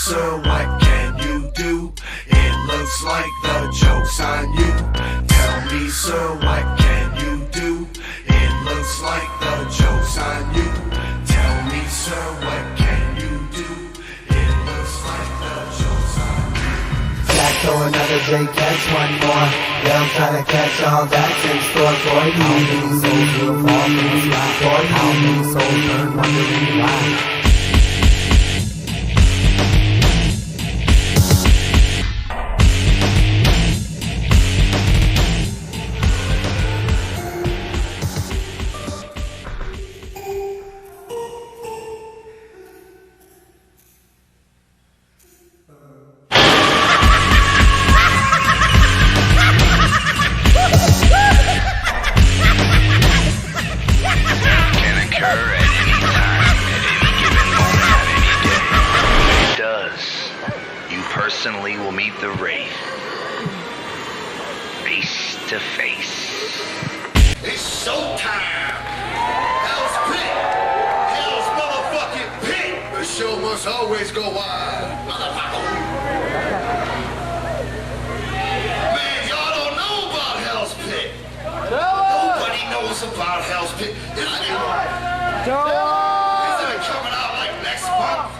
sir, what can you do? It looks like the joke's on you. Tell me, sir, what can you do? It looks like the joke's on you. Tell me, sir, what can you do? It looks like the joke's on you. Back to another J, catch one more. Yeah, I'm trying to catch all that's in store for you. How many souls will fall from the sky for you? How many souls burn wondering why? Personally will meet the wraith face to face. It's showtime! Hell's Pit! Hell's motherfucking pit! The show must always go wild, motherfucker! Man, y'all don't know about Hell's Pit! Nobody knows about Hell's Pit. Isn't it coming out like next month?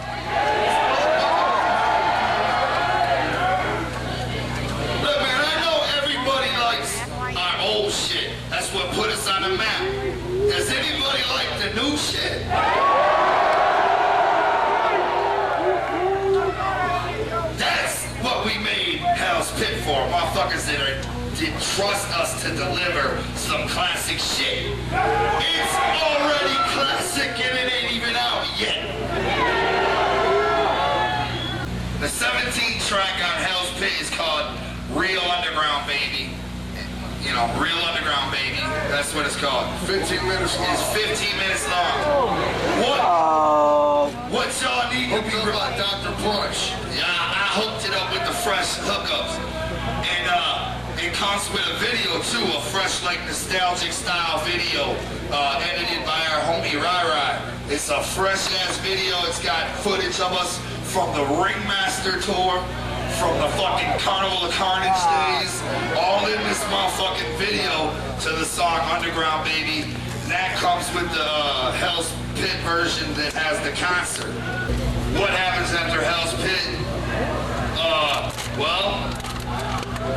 That's what put us on the map. Does anybody like the new shit? That's what we made Hell's Pit for. Motherfuckers that did trust us to deliver some classic shit. It's already classic and it ain't even out yet. The 17th track on Hell's Pit is called Real Underground Baby. You know, Real Underground Baby. That's what it's called. 15 minutes long. It's 15 minutes long. What y'all need to be by Dr. Punch? Yeah, I hooked it up with the fresh hookups. And it comes with a video too, a fresh, like, nostalgic style video, edited by our homie Rai Rai. It's a fresh ass video. It's got footage of us from the Ringmaster tour, from the fucking Carnival of Carnage days, all in this motherfucking video to the song Underground Baby. And that comes with the Hell's Pit version that has the concert. What happens after Hell's Pit? Well,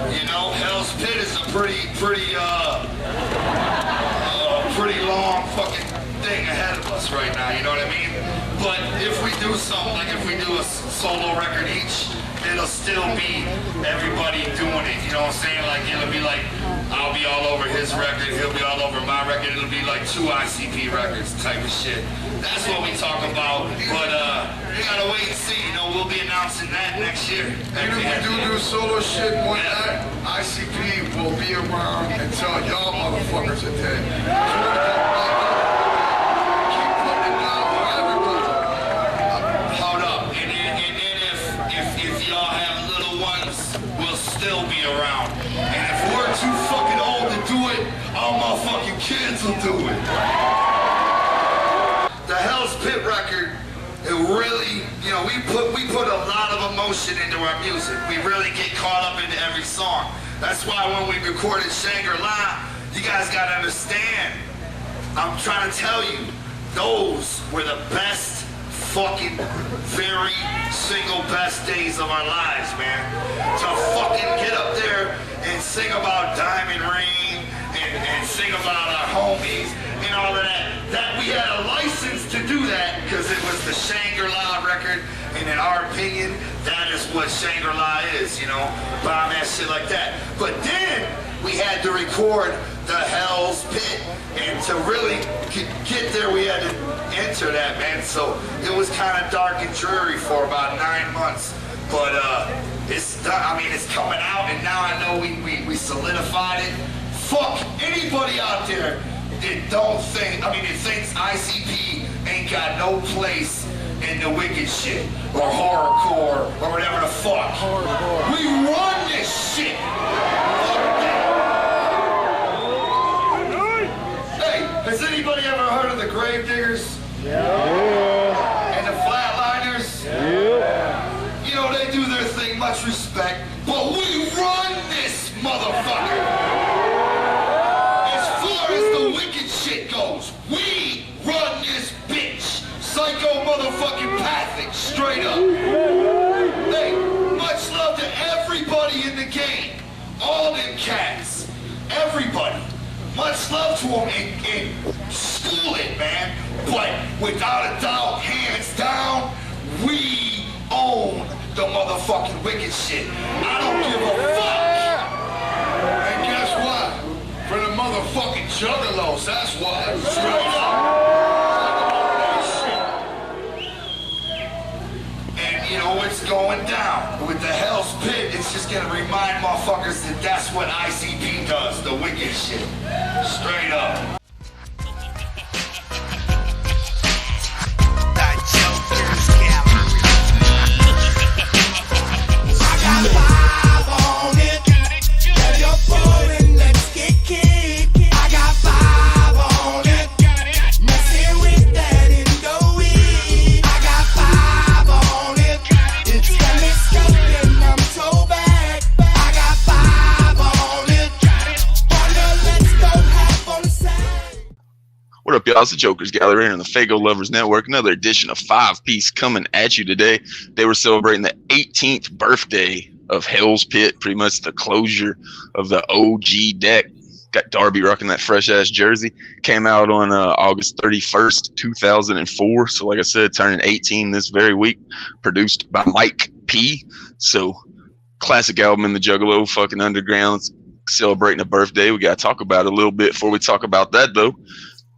you know, Hell's Pit is a pretty long fucking thing ahead of us right now, you know what I mean? But if we do something, like if we do a solo record each, it'll still be everybody doing it, you know what I'm saying? Like, it'll be like, I'll be all over his record, he'll be all over my record, it'll be like 2 ICP records type of shit. That's what we talk about, but we gotta wait and see, you know, we'll be announcing that next year. And if we do solo shit one night, ICP will be around until y'all motherfuckers are dead. Keep putting it down for everybody. Hold up, and if y'all have little ones, we'll still be around. And if we're too fucking old to do it, all my fucking kids will do it. The Hell's Pit record, it really, you know, we put a lot of emotion into our music. We really get caught up into every song. That's why when we recorded Shangri-La, you guys gotta understand, I'm trying to tell you, those were the best fucking, very single best days of our lives, man. To fucking get up there and sing about Diamond Ring and sing about our homies and all of that. That we had a license to do that because it was the Shangri-La record, and in our opinion, that is what Shangri-La is, you know, bomb ass shit like that. But then we had to record the Hell's Pit, and to really get there, we had to enter that, man. So it was kind of dark and dreary for about 9 months, but it's done. I mean, it's coming out, and now I know we solidified it. Fuck anybody out there that don't think, I mean, that thinks ICP ain't got no place in the wicked shit, or horrorcore, or whatever the fuck. We run this shit! Hey, has anybody ever heard of the Gravediggers? Yeah. And the Flatliners? Yeah. Hey, much love to everybody in the game. All them cats. Everybody. Much love to them and school it, man. But without a doubt, hands down, we own the motherfucking wicked shit. I don't give a fuck. And guess what? For the motherfucking juggalos, that's why. Straight up. And you know what's going down with the Hell's Pit? It's just gonna remind motherfuckers that that's what ICP does, the wicked shit. Straight up. The Jokerz Gallery. I got 5 on it. Tell your phone, let's get kicked. I got 5 on it. Messing with that Indo-E. I got 5 on it. It's got me scoping, I'm so back. I got 5 on it. Partner, let's go half on the side. What up, y'all? It's the Jokerz Gallery and the Fago Lovers Network. Another edition of 5 Piece coming at you today. They were celebrating the 18th birthday of Hell's Pit, pretty much the closure of the OG deck. Got Darby rocking that fresh-ass jersey. Came out on August 31st, 2004. So, like I said, turning 18 this very week. Produced by Mike P. So, classic album in the Juggalo, fucking underground, celebrating a birthday. We got to talk about it a little bit. Before we talk about that, though,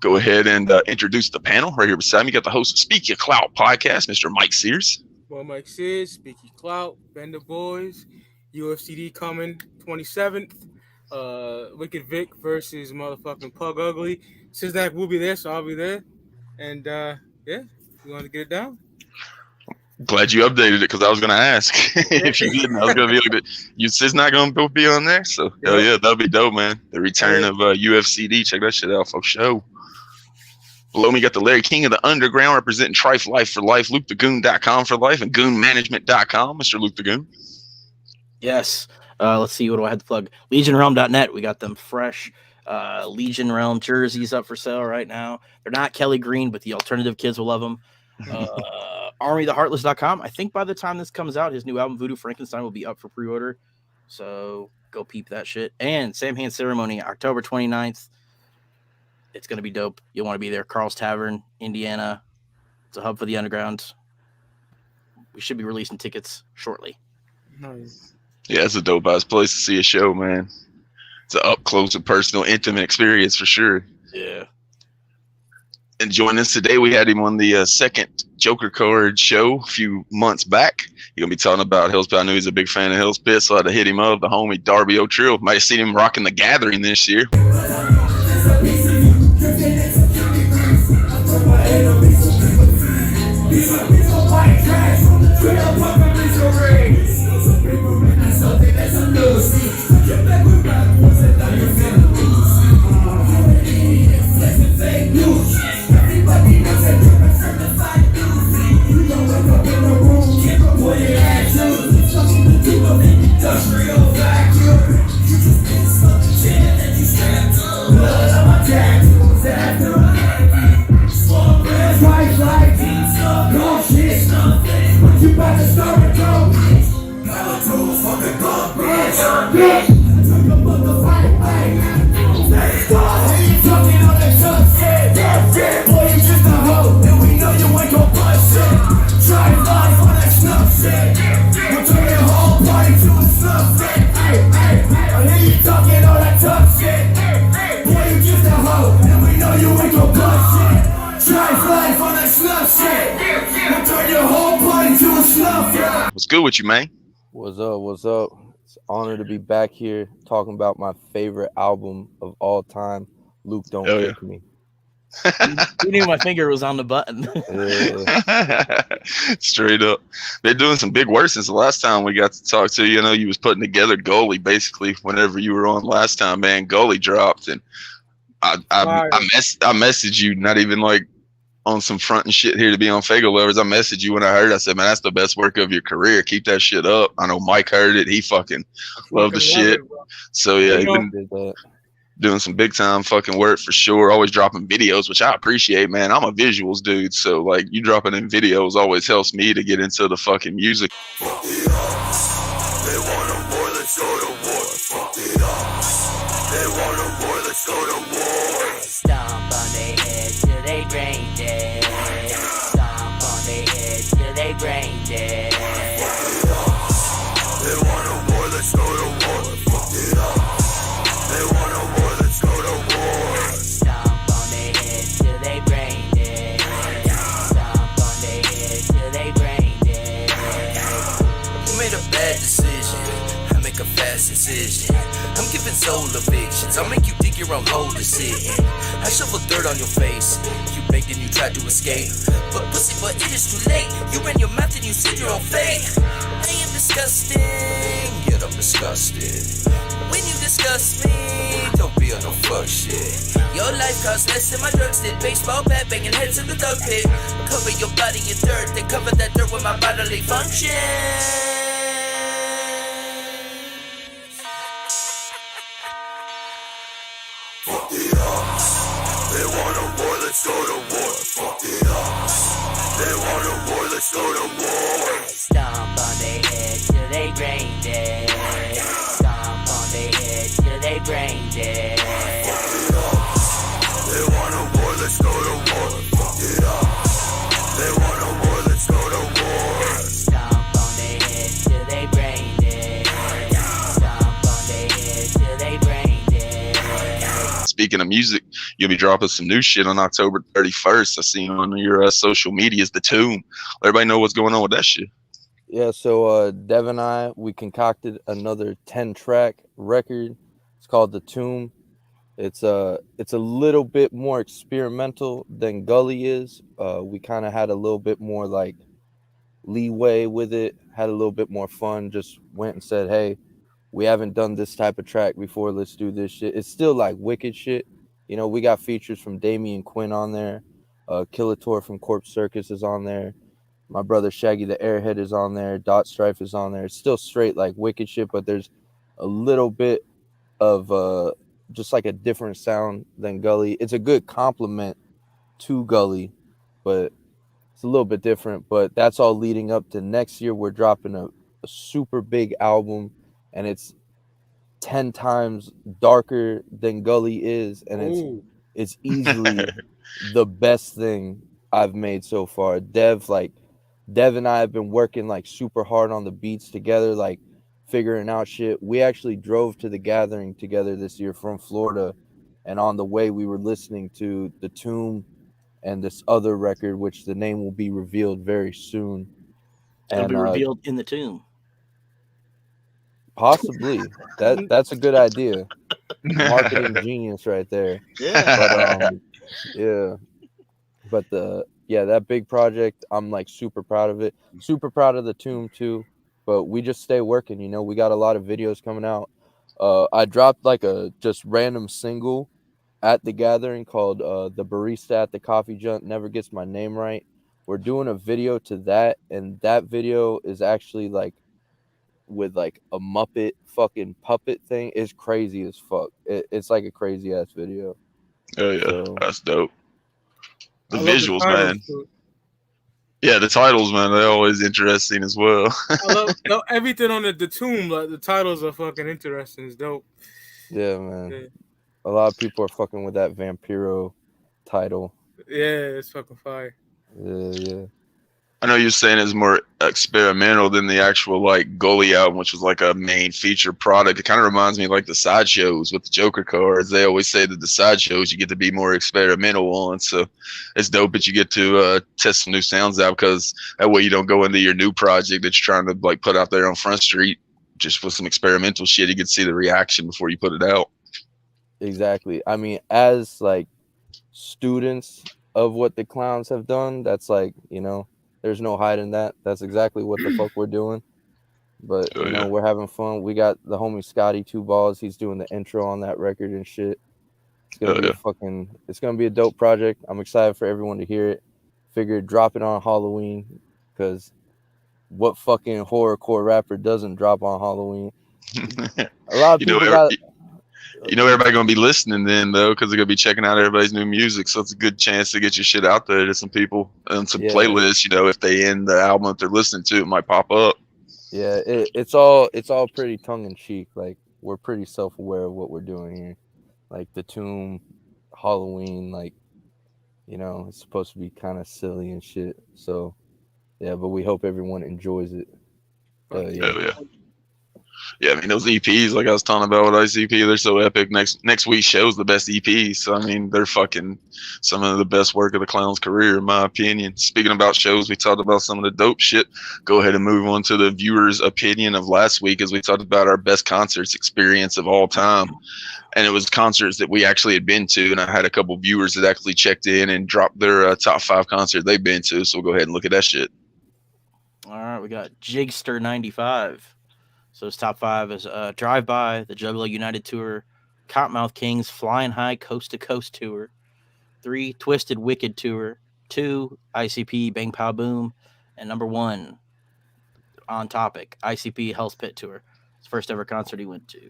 go ahead and introduce the panel. Right here beside me, got the host of Speak Your Clout podcast, Mr. Mike Sears. Well, Mike Sears, Speak Your Clout, Bender Boys, UFCD coming 27th. Wicked Vic versus motherfucking Pug Ugly. Siznak will be there, so I'll be there. And yeah, you want to get it down? Glad you updated it because I was going to ask if you didn't. I was going to be like, you Sis not going to be on there? So, hell yeah, that'd be dope, man. The return of UFCD. Check that shit out, folks. Show. Below me got the Larry King of the Underground representing Trife Life for Life, LukeTheGoon.com for life, and GoonManagement.com. Mr. Luke the Goon. Yes. Let's see. What do I have to plug? LegionRealm.net. We got them fresh Legion Realm jerseys up for sale right now. They're not Kelly Green, but the alternative kids will love them. ArmyTheHeartless.com. I think by the time this comes out, his new album, Voodoo Frankenstein, will be up for pre-order. So go peep that shit. And Samhain Ceremony, October 29th. It's going to be dope. You'll want to be there. Carl's Tavern, Indiana. It's a hub for the underground. We should be releasing tickets shortly. Nice. Yeah, it's a dope ass place to see a show, man. It's an up close and personal, intimate experience for sure. Yeah. And joining us today, we had him on the second Joker card show a few months back. He's going to be talking about Hell's Pit. I knew he's a big fan of Hell's Pit, so I had to hit him up. The homie Darby O'Trill. Might have seen him rocking the Gathering this year. What's good with you, man? What's up? What's up? It's an honor to be back here talking about my favorite album of all time, Luke Don't Kick Me. You knew my finger was on the button. Straight up. They're doing some big work since the last time we got to talk to you. You know, you was putting together Goalie basically whenever you were on last time, man. Goalie dropped, and I messaged you, not even like on some front and shit here to be on Fago Lovers. I messaged you when I heard it. I said, man, that's the best work of your career. Keep that shit up. I know Mike heard it. He fucking loved the shit. So yeah, doing some big time fucking work for sure. Always dropping videos, which I appreciate, man. I'm a visuals dude, so like you dropping in videos always helps me to get into the fucking music. They want a war, let's go to war. Fuck it up. They want a war, let's go to war. Stomp on their head till they brain dead. Stomp on their head till they brain dead. They want a war, let's go to war. Fuck it up. They want a war, let's go to war. Stomp on their head till they brain dead. Stomp on their head till they brain dead. You made a bad decision, I make a fast decision. I'm giving soul evictions, I'll make you dig your own hole to sit in. I shovel dirt on your face, you begged and you tried to escape. But pussy, but it is too late. You ran your mouth and you said your own fate. I am disgusting, yet I'm disgusted. When you discuss me, don't be on no fuck shit. Your life costs less than my drugs did. Baseball bat banging heads in the dog pit. Cover your body in dirt, then cover that dirt with my bodily function. Fuck the odds. They want a war, let's go to war. Fuck the odds. They want a war, let's go to war. Stomp on their head till they brain dead. Stomp on their head till they brain dead. Fuck the odds. They want a war, let's go to war. Fuck the odds. They want a war, let's go to war. Stomp on their head till they brain dead. Stomp on their head till they brain dead. Speaking of music, you'll be dropping some new shit on October 31st. I seen on your social medias, The Tomb. Let everybody know what's going on with that shit. Yeah, so Dev and I, we concocted another 10-track record. It's called The Tomb. It's a little bit more experimental than Gully is. We kind of had a little bit more like leeway with it, had a little bit more fun, just went and said, hey, we haven't done this type of track before, let's do this shit. It's still like wicked shit. You know, we got features from Damian Quinn on there. Killator from Corpse Circus is on there. My brother Shaggy the Airhead is on there. Dot Strife is on there. It's still straight like wicked shit, but there's a little bit of just like a different sound than Gully. It's a good compliment to Gully, but it's a little bit different. But that's all leading up to next year. We're dropping a super big album, and it's 10 times darker than Gully is, and it's easily the best thing I've made so far. Dev and I have been working like super hard on the beats together, like figuring out shit. We actually drove to the gathering together this year from Florida, and on the way we were listening to The Tomb and this other record, which the name will be revealed very soon. It'll be revealed in the tomb. Possibly. That's a good idea. Marketing genius right there. Yeah. But that big project, I'm like super proud of it. Super proud of The Tomb too. But we just stay working, you know. We got a lot of videos coming out. I dropped like a just random single at the gathering called The Barista at the Coffee Junk Never Gets My Name Right. We're doing a video to that, and that video is actually like with like a Muppet fucking puppet thing. Is crazy as fuck. It's like a crazy ass video. Oh yeah, so, that's dope. The visuals, the man. Yeah, the titles, man, they're always interesting as well. I love everything on the Tomb. Like the titles are fucking interesting. It's dope. Yeah, man. Yeah. A lot of people are fucking with that Vampiro title. Yeah, it's fucking fire. Yeah. I know you're saying it's more experimental than the actual like Gully album, which was like a main feature product. It kind of reminds me of like the sideshows with the Joker cards. They always say that the sideshows you get to be more experimental on. So it's dope that you get to test some new sounds out, because that way you don't go into your new project that you're trying to like put out there on Front Street just with some experimental shit. You can see the reaction before you put it out. Exactly. I mean, as like students of what the clowns have done, that's like, you know, there's no hiding that. That's exactly what the fuck we're doing. But, you know, we're having fun. We got the homie Scotty 2 Balls. He's doing the intro on that record and shit. It's gonna be it's gonna be a dope project. I'm excited for everyone to hear it. Figured drop it on Halloween, because what fucking horrorcore rapper doesn't drop on Halloween? A lot of people You know, everybody gonna be listening then though, because they're gonna be checking out everybody's new music. So it's a good chance to get your shit out there to some people and some playlists. You know, if they end the album that they're listening to, it might pop up. Yeah, it's all pretty tongue in cheek. Like, we're pretty self aware of what we're doing here. Like the Tomb, Halloween, like, you know, it's supposed to be kind of silly and shit. So yeah, but we hope everyone enjoys it. Yeah, I mean, those EPs, like I was talking about with ICP, they're so epic. Next week's show's the best EPs. So, I mean, they're fucking some of the best work of the Clown's career, in my opinion. Speaking about shows, we talked about some of the dope shit. Go ahead and move on to the viewer's opinion of last week as we talked about our best concerts experience of all time. And it was concerts that we actually had been to. And I had a couple viewers that actually checked in and dropped their top 5 concert they've been to. So we'll go ahead and look at that shit. All right, we got Jigster 95. So his top 5 is Drive By, the Juggalo United Tour, Cottonmouth Kings Flying High Coast to Coast Tour, 3 TwiZtiD Wicked Tour, 2 ICP Bang Pow Boom, and number 1 on topic ICP Hell's Pit Tour. His first ever concert he went to.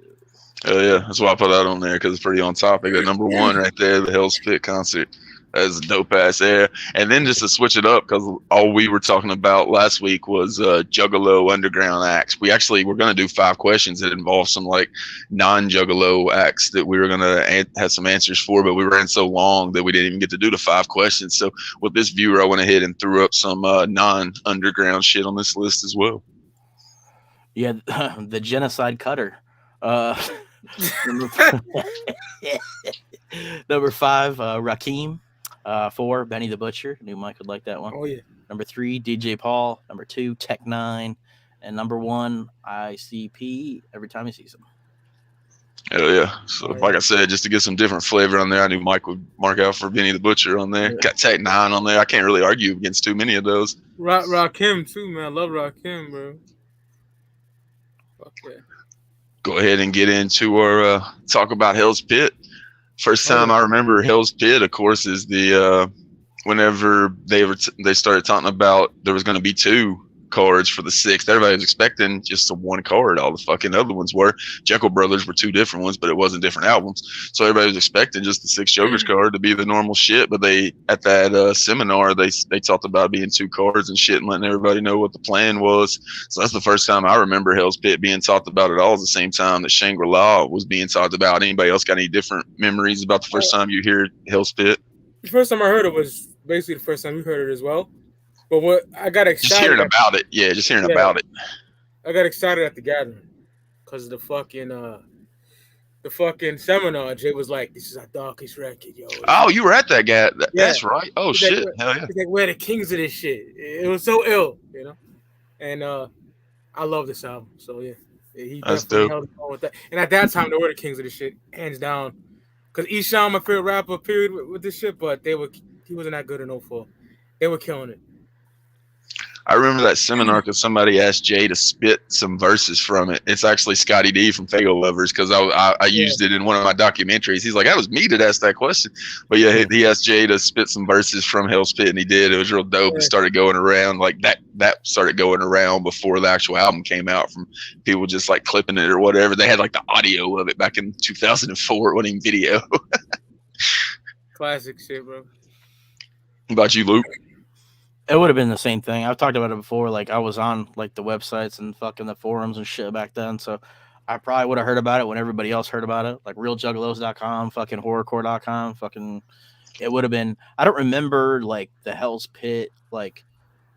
Oh yeah, that's why I put that on there because it's pretty on topic. That number 1 right there, the Hell's Pit concert. That's a dope ass air. And then just to switch it up, because all we were talking about last week was Juggalo underground acts. We're going to do 5 questions that involve some like non-Juggalo acts that we were going to have some answers for, but we ran so long that we didn't even get to do the 5 questions. So with this viewer, I went ahead and threw up some non-underground shit on this list as well. Yeah, the Genocide Cutter. Number 5, Rakim. 4, Benny the Butcher. Knew Mike would like that one. Oh, yeah. Number 3, DJ Paul. Number 2, Tech 9. And number 1, ICP, every time he sees him. Hell yeah. So, like I said, just to get some different flavor on there, I knew Mike would mark out for Benny the Butcher on there. Yeah. Got Tech 9 on there. I can't really argue against too many of those. Rakim, too, man. I love Rakim, bro. Fuck yeah. Go ahead and get into our talk about Hell's Pit. First time I remember Hell's Pit, of course, is the whenever they started talking about there was going to be 2 cards for the 6th. Everybody was expecting just the 1 card. All the fucking other ones were. Jeckel Brothers were 2 different ones, but it wasn't different albums. So everybody was expecting just the 6 Jokerz card to be the normal shit. But they at that seminar they talked about being 2 cards and shit and letting everybody know what the plan was. So that's the first time I remember Hell's Pit being talked about at all. At the same time that Shangri-La was being talked about. Anybody else got any different memories about the first time you hear Hell's Pit? The first time I heard it was basically the first time you heard it as well. But what I got excited just hearing about it. Yeah, just hearing about it. I got excited at the gathering because of the fucking seminar. Jay was like, "This is our darkest record, yo." Oh, you were at that guy. That's right. Oh shit. Like, hell yeah. He's like, we're the kings of this shit. It was so ill, you know. And I love this album. So yeah, he definitely held on with that. And at that time, they were the kings of this shit, hands down. Because Eshawn, my favorite rapper, period, with this shit, but he wasn't that good in 04. They were killing it. I remember that seminar because somebody asked Jay to spit some verses from it. It's actually Scotty D from Fago Lovers because I used it in one of my documentaries. He's like, that was me that asked that question. But yeah, he asked Jay to spit some verses from Hell's Pit, and he did. It was real dope. It started going around like that started going around before the actual album came out from people just like clipping it or whatever. They had like the audio of it back in 2004. It wasn't even video. Classic shit, bro. What about you, Luke? It would have been the same thing. I've talked about it before. Like, I was on like the websites and fucking the forums and shit back then. So I probably would have heard about it when everybody else heard about it. Like realjuggalos.com, fucking horrorcore.com, fucking. It would have been. I don't remember like the Hell's Pit like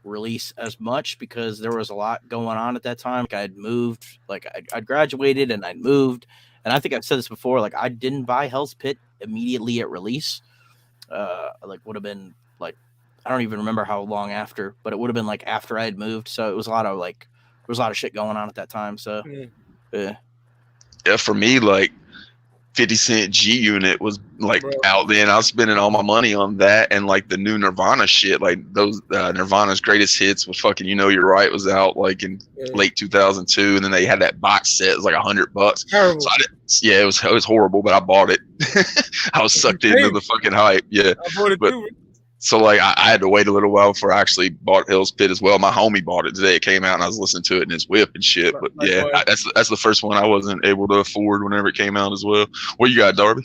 release as much because there was a lot going on at that time. Like, I'd moved, like I'd graduated and I'd moved. And I think I've said this before. Like, I didn't buy Hell's Pit immediately at release. Like, would have been like. I don't even remember how long after, but it would have been like after I had moved. So it was a lot of like, there was a lot of shit going on at that time. So, yeah. Yeah, for me, like 50 Cent G Unit was like out then. I was spending all my money on that and like the new Nirvana shit. Like those Nirvana's greatest hits was fucking You Know You're Right was out like in late 2002. And then they had that box set. It was like $100. Terrible. So it was horrible, but I bought it. I was sucked into the fucking hype. Yeah. I bought it too. So like I had to wait a little while before I actually bought Hell's Pit as well. My homie bought it today. It came out and I was listening to it in his whip and shit. But yeah, that's the first one I wasn't able to afford whenever it came out as well. What you got, Darby?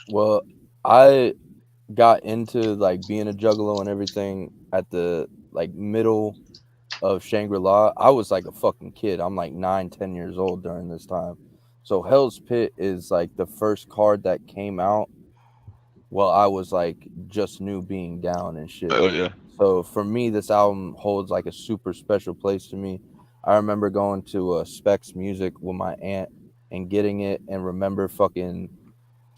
Well, I got into like being a juggalo and everything at the like middle of Shangri-La. I was like a fucking kid. I'm like 9-10 years old during this time. So Hell's Pit is like the first card that came out while I was like just new being down and shit. Oh yeah. So for me, this album holds like a super special place to me. I remember going to Specs Music with my aunt and getting it, and remember fucking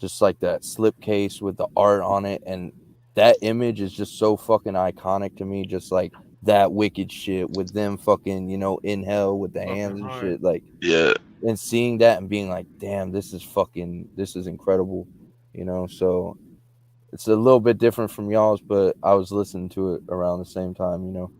just like that slipcase with the art on it, and that image is just so fucking iconic to me. Just like that wicked shit with them fucking, you know, in hell with the hands and shit. Like, yeah. And seeing that and being like, damn, this is incredible, you know. So it's a little bit different from y'all's, but I was listening to it around the same time, you know.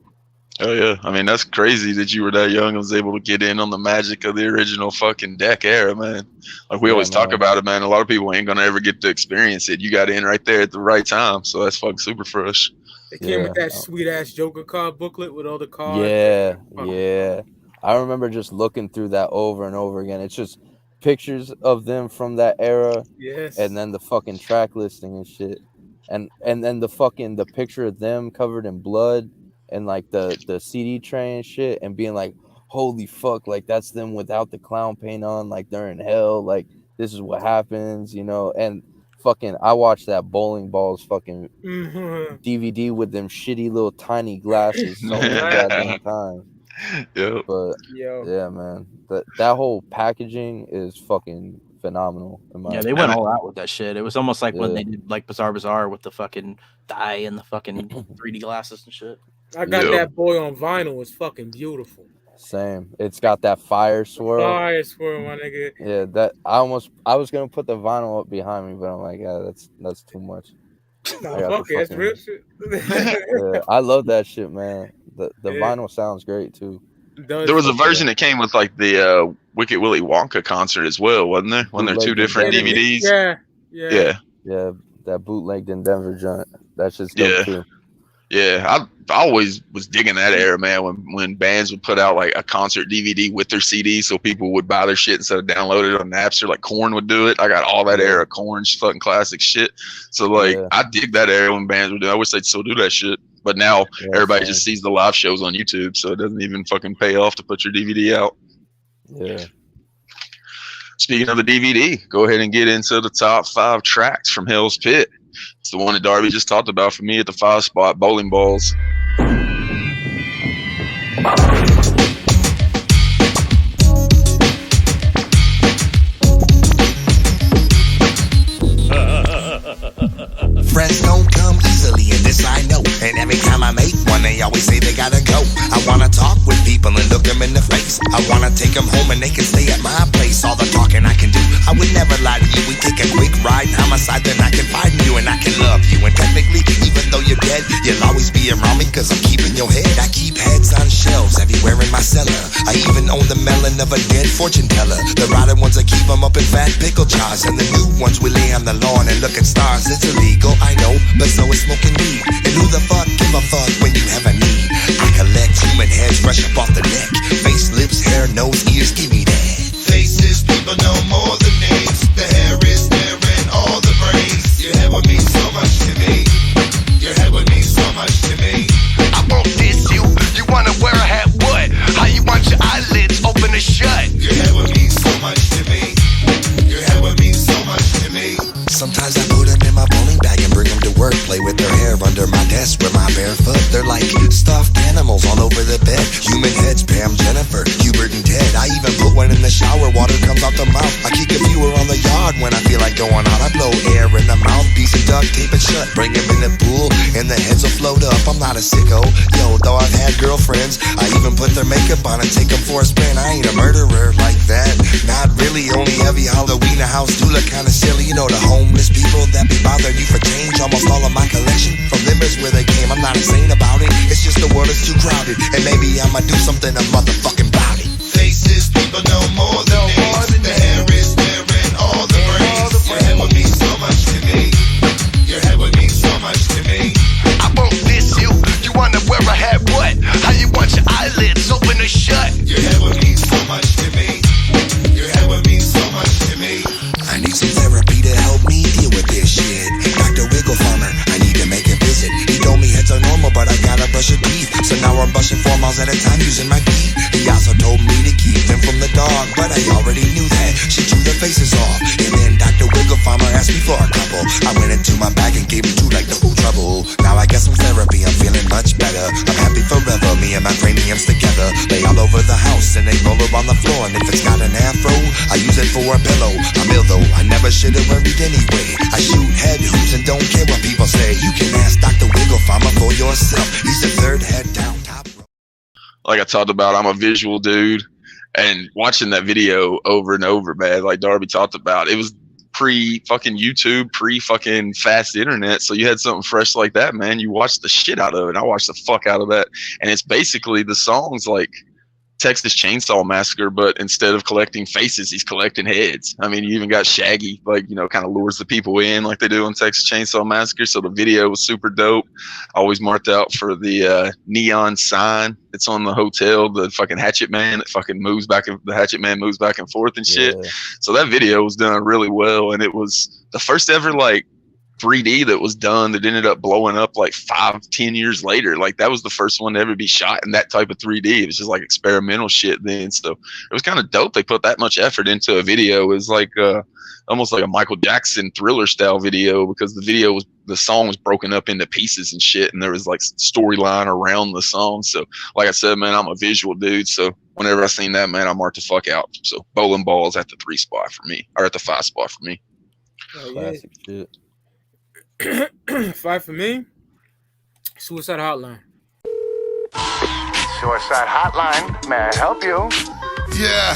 Oh yeah, I mean that's crazy that you were that young and was able to get in on the magic of the original fucking deck era, man. Like we always talk about it, man. A lot of people ain't gonna ever get to experience it. You got in right there at the right time, so that's fucking super fresh. It came with that sweet ass Joker card booklet with all the cards. Yeah. I remember just looking through that over and over again. It's just pictures of them from that era, and then the fucking track listing and shit, and then the picture of them covered in blood. And like the CD tray and shit, and being like, holy fuck, like that's them without the clown paint on, like they're in hell, like this is what happens, you know. And fucking I watched that Bowling Balls fucking DVD with them shitty little tiny glasses so many goddamn times. Yeah. But yeah, man, that whole packaging is fucking phenomenal. They went all out with that shit. It was almost like when they did like Bizzar with the fucking dye and the fucking 3D glasses and shit. I got that boy on vinyl. It's fucking beautiful. Same. It's got that fire swirl. Fire swirl, my nigga. Yeah, that I was gonna put the vinyl up behind me, but I'm like, yeah, that's too much. Fuck it, that's real shit. Yeah, I love that shit, man. The vinyl sounds great too. There was a version that came with like the Wicked Willy Wonka concert as well, wasn't there? Wasn't there two different DVDs? Yeah. That bootlegged in Denver joint. That's just dope too. Yeah, I always was digging that era, man, when bands would put out like a concert DVD with their CD so people would buy their shit instead of download it on Napster, like Korn would do it. I got all that era Korn's fucking classic shit. So like I dig that era when bands would do it. I wish they'd still do that shit. But now everybody just sees the live shows on YouTube, so it doesn't even fucking pay off to put your DVD out. Yeah. Speaking of the DVD, go ahead and get into the top 5 tracks from Hell's Pit. It's the one that Darby just talked about for me at the 5 spot, Bowling Balls. Friends don't come easily, and this I know. And every time I make one, they always say they gotta go. I wanna talk with people and look them in the face. I wanna take them home and they can stay at my place. All the talking I can do, I would never lie to you. We take a quick ride, homicide, then I can find you and I can love you. And technically, even though you're dead, you'll always be around me, cause I'm keeping your head. I keep heads on shelves everywhere in my cellar. I even own the melon of a dead fortune teller. The rotted ones, I keep them up in fat pickle jars. And the new ones, we lay on the lawn and look at stars. It's illegal, I know, but so is smoking weed. And who the fuck give a fuck when you have a need? I collect human heads fresh up off the neck. Face, lips, hair, nose, ears, give me that. Faces, people know more than names. The hair is there and all the brains. Your head would mean so much to me. Your head would mean so much to me. I won't diss you. You wanna wear a hat, what? How you want your eyelids open or shut? Your head would mean so much to me. Your head would mean so much to me. Sometimes I put them in my bowling bag and bring them to work. Play with their hair under my desk with my bare foot. They're like stuffed animals all over the bed. Human heads, Pam, Jennifer, Hubert, and Ted. I even put one in the shower, water comes out the mouth. I keep a few around the yard when I feel like going out. I blow air in the mouth, piece of duct tape it shut. Bring them in the pool and the heads will float up. I'm not a sicko, yo, though I've had girlfriends. I even put their makeup on and take them for a spin. I ain't a murderer like that, not really. Only every Halloween the house do look kinda silly. You know the homeless people that be bothering you for change. Almost all of my collection from them is where they came. I'm not insane about it, it's just the world is too crowded. And maybe I'ma do something a motherfucking about it. Faces, people know more than names. The hair is there and all the brains. Your head would mean so much to me. Your head would mean so much to me. He also told me to keep them from the dog, but I already knew that. She drew the faces off, and then Dr. Wiggle Farmer asked me for a couple. I went into my bag and gave him two like no trouble. Now I get some therapy, I'm feeling much better. I'm happy forever, me and my craniums together. Lay all over the house and they roll around the floor. And if it's got an afro, I use it for a pillow. I'm ill though, I never should have worried anyway. I shoot head hoops and don't care what people say. You can ask Dr. Wiggle Farmer for yourself. He's the third head down top. Like I talked about, I'm a visual dude, and watching that video over and over, man, like Darby talked about, it was pre-fucking YouTube, pre-fucking fast internet, so you had something fresh like that, man. You watched the shit out of it. I watched the fuck out of that, and it's basically the songs like Texas Chainsaw Massacre, but instead of collecting faces, he's collecting heads. I mean, you even got Shaggy, like, you know, kind of lures the people in like they do on Texas Chainsaw Massacre. So the video was super dope. Always marked out for the neon sign. It's on the hotel, the fucking Hatchet Man that fucking moves back, and the Hatchet Man moves back and forth and shit. Yeah. So that video was done really well, and it was the first ever like 3D that was done that ended up blowing up like 5-10 years later. Like that was the first one to ever be shot in that type of 3D. It was just like experimental shit then. So it was kind of dope. They put that much effort into a video. It was like almost like a Michael Jackson Thriller style video, because the song was broken up into pieces and shit, and there was like storyline around the song. So like I said, man, I'm a visual dude. So whenever I seen that, man, I marked the fuck out. So bowling balls at the 3 spot for me, or at the 5 spot for me. Classic shit. 5 for me. Suicide Hotline. Suicide Hotline. May I help you? Yeah.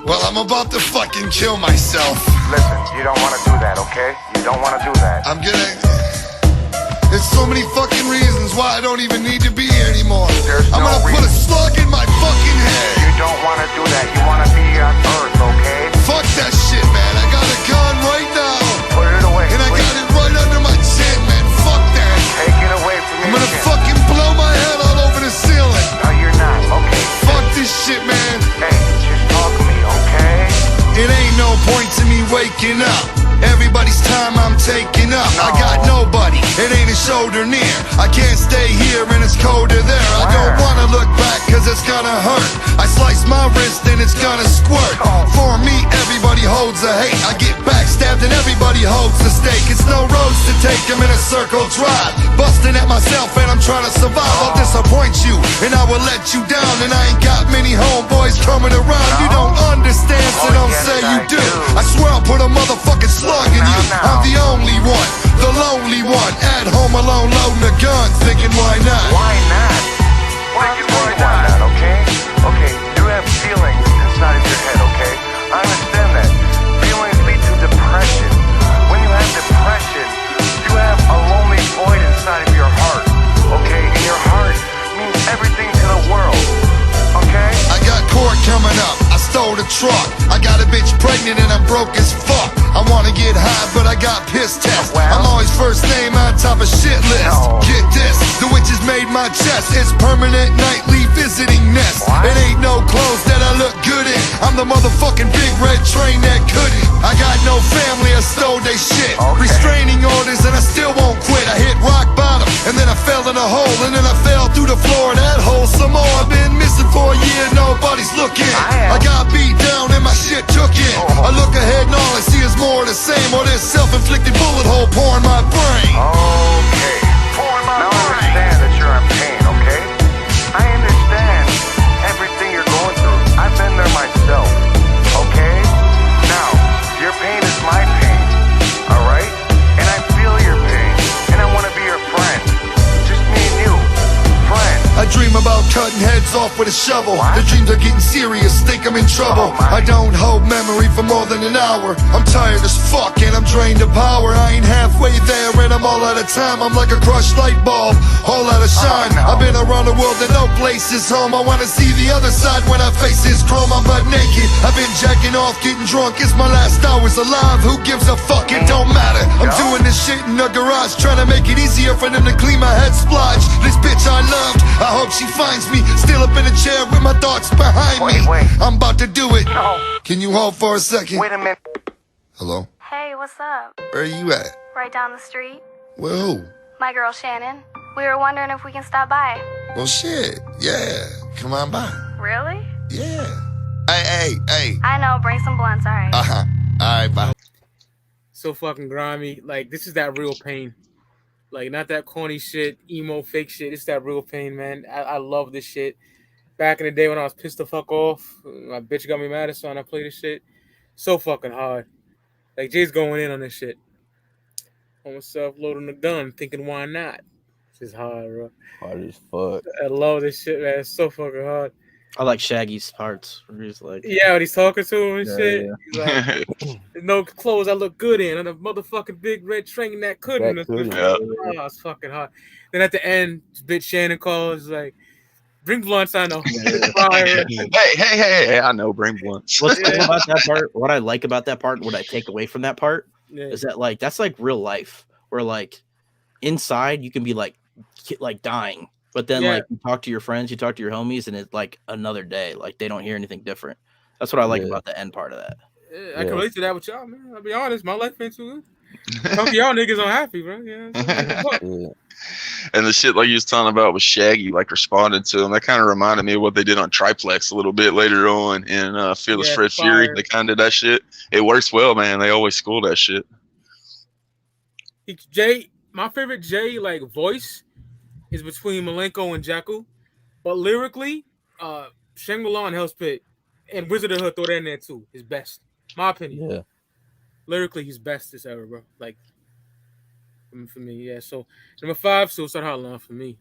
Well, I'm about to fucking kill myself. Listen, you don't want to do that, okay? You don't want to do that. I'm gonna... There's so many fucking reasons why I don't even need to be here anymore. I'm gonna put a slug in my fucking head. You don't want to do that. You want to be on Earth, okay? Fuck that shit, man. I got a gun right now. Put it away, and I got it right under my chin, man. Fuck that. Take it away from me. I'm gonna fucking blow my head all over the ceiling. No, you're not. Okay. Fuck this shit, man. Hey, just talk to me, okay? It ain't no point to me waking up. Everybody's time I'm taking up. I got nobody, it ain't a shoulder near. I can't stay here and it's colder there. I don't wanna look back cause it's gonna hurt. I slice my wrist and it's gonna squirt. For me, everybody holds a hate. I get backstabbed and everybody holds the stake. It's no roads to take, I'm in a circle drive. Busting at myself and I'm trying to survive. I'll disappoint you and I will let you down. And I ain't got many homeboys coming around. You don't understand, so don't say you do. I swear I'll put a motherfucking slug in you. I'm the only one, the lonely one, at home alone loading a gun, thinking why not? Why not? Why not, okay? Okay, you have feelings inside of your head, okay? I understand that. Feelings lead to depression. When you have depression, you have a lonely void inside of your heart, okay? And your heart means everything to the world, okay? I got court coming up, I stole the truck. I got a bitch pregnant and I'm broke as fuck. I wanna get high, but I got piss test. I'm always first name on top of shit list. Get this, the witches made my chest. It's permanent nightly visiting nest. It ain't no clothes that I look good in. I'm the motherfucking big red train that couldn't. I got no family, I stole they shit. Restraining orders and I still won't quit. I hit rock bottom and then I fell in a hole. And then I fell through the floor of that hole some more. I've been missing for a year, nobody's looking. I got beat down and my shit took in. I look ahead and all I see is more of the same, or this self-inflicted bullet hole pouring my brain. Okay. Now I understand that you're in pain, okay? I understand everything you're going through. I've been there myself, okay? Now, your pain is my pain, alright? And I feel your pain, and I want to be your friend. Just me and you, friend. I dream about cutting heads off with a shovel. The dreams are getting serious, think I'm in trouble. I don't hold memory for more than an hour. I'm tired as fuck and I'm drained of power. I ain't halfway there and I'm all out of time. I'm like a crushed light bulb, all out of shine. I've been around the world and no place is home. I wanna see the other side when I face this chrome. I'm butt naked, I've been jacking off, getting drunk. It's my last hours alive, who gives a fuck, it don't matter. I'm doing this shit in the garage, trying to make it easier for them to clean my head splodge. This bitch I loved, I hope she finds me still up in a chair with my thoughts behind me. I'm about to do it. Can you hold for a second? Wait a minute. Hello? Hey, what's up? Where are you at? Right down the street. With who? My girl Shannon. We were wondering if we can stop by. Well, shit. Yeah. Come on by. Really? Yeah. Hey. I know. Bring some blunts. All right. Uh-huh. All right, bye. So fucking grimy. Like, this is that real pain. Like, not that corny shit, emo, fake shit. It's that real pain, man. I love this shit. Back in the day when I was pissed the fuck off, my bitch got me mad, so I play this shit. So fucking hard. Like, Jay's going in on this shit. On myself, loading the gun, thinking, why not? This is hard, bro. Hard as fuck. I love this shit, man. It's so fucking hard. I like Shaggy's parts where he's like, Yeah, when he's talking to him and shit. yeah. He's like, there's no clothes I look good in, and a motherfucking big red train that couldn't. That couldn't. Oh, it's fucking hard. Then at the end, bitch Shannon calls like, bring blunts, I know. Fire. Hey, I know, bring blunts. What's cool about that part, what I like about that part, what I take away from that part, Yeah. is that like that's like real life, where like inside you can be like dying, but then Yeah. like you talk to your friends, you talk to your homies, and it's like another day. Like they don't hear anything different. That's what I like Yeah. about the end part of that. I can relate to that with y'all, man. I'll be honest, my life ain't too good. Some of y'all niggas unhappy, bro. Yeah. Yeah. And the shit like you was talking about with Shaggy, like responding to him, that kind of reminded me of what they did on Triplex a little bit later on in Fearless Yeah, Fred fire. Fury. They kind of did that shit. It works well, man. They always school that shit. Jay, my favorite Jay like voice is between Malenko and Jeckel, but lyrically, Shangri-La and Hell's Pit and Wizard of the Hood, throw that in there too. His best, my opinion. Yeah. Lyrically, he's best this era, bro. Like for me, yeah. So number 5, Suicide Hotline for me.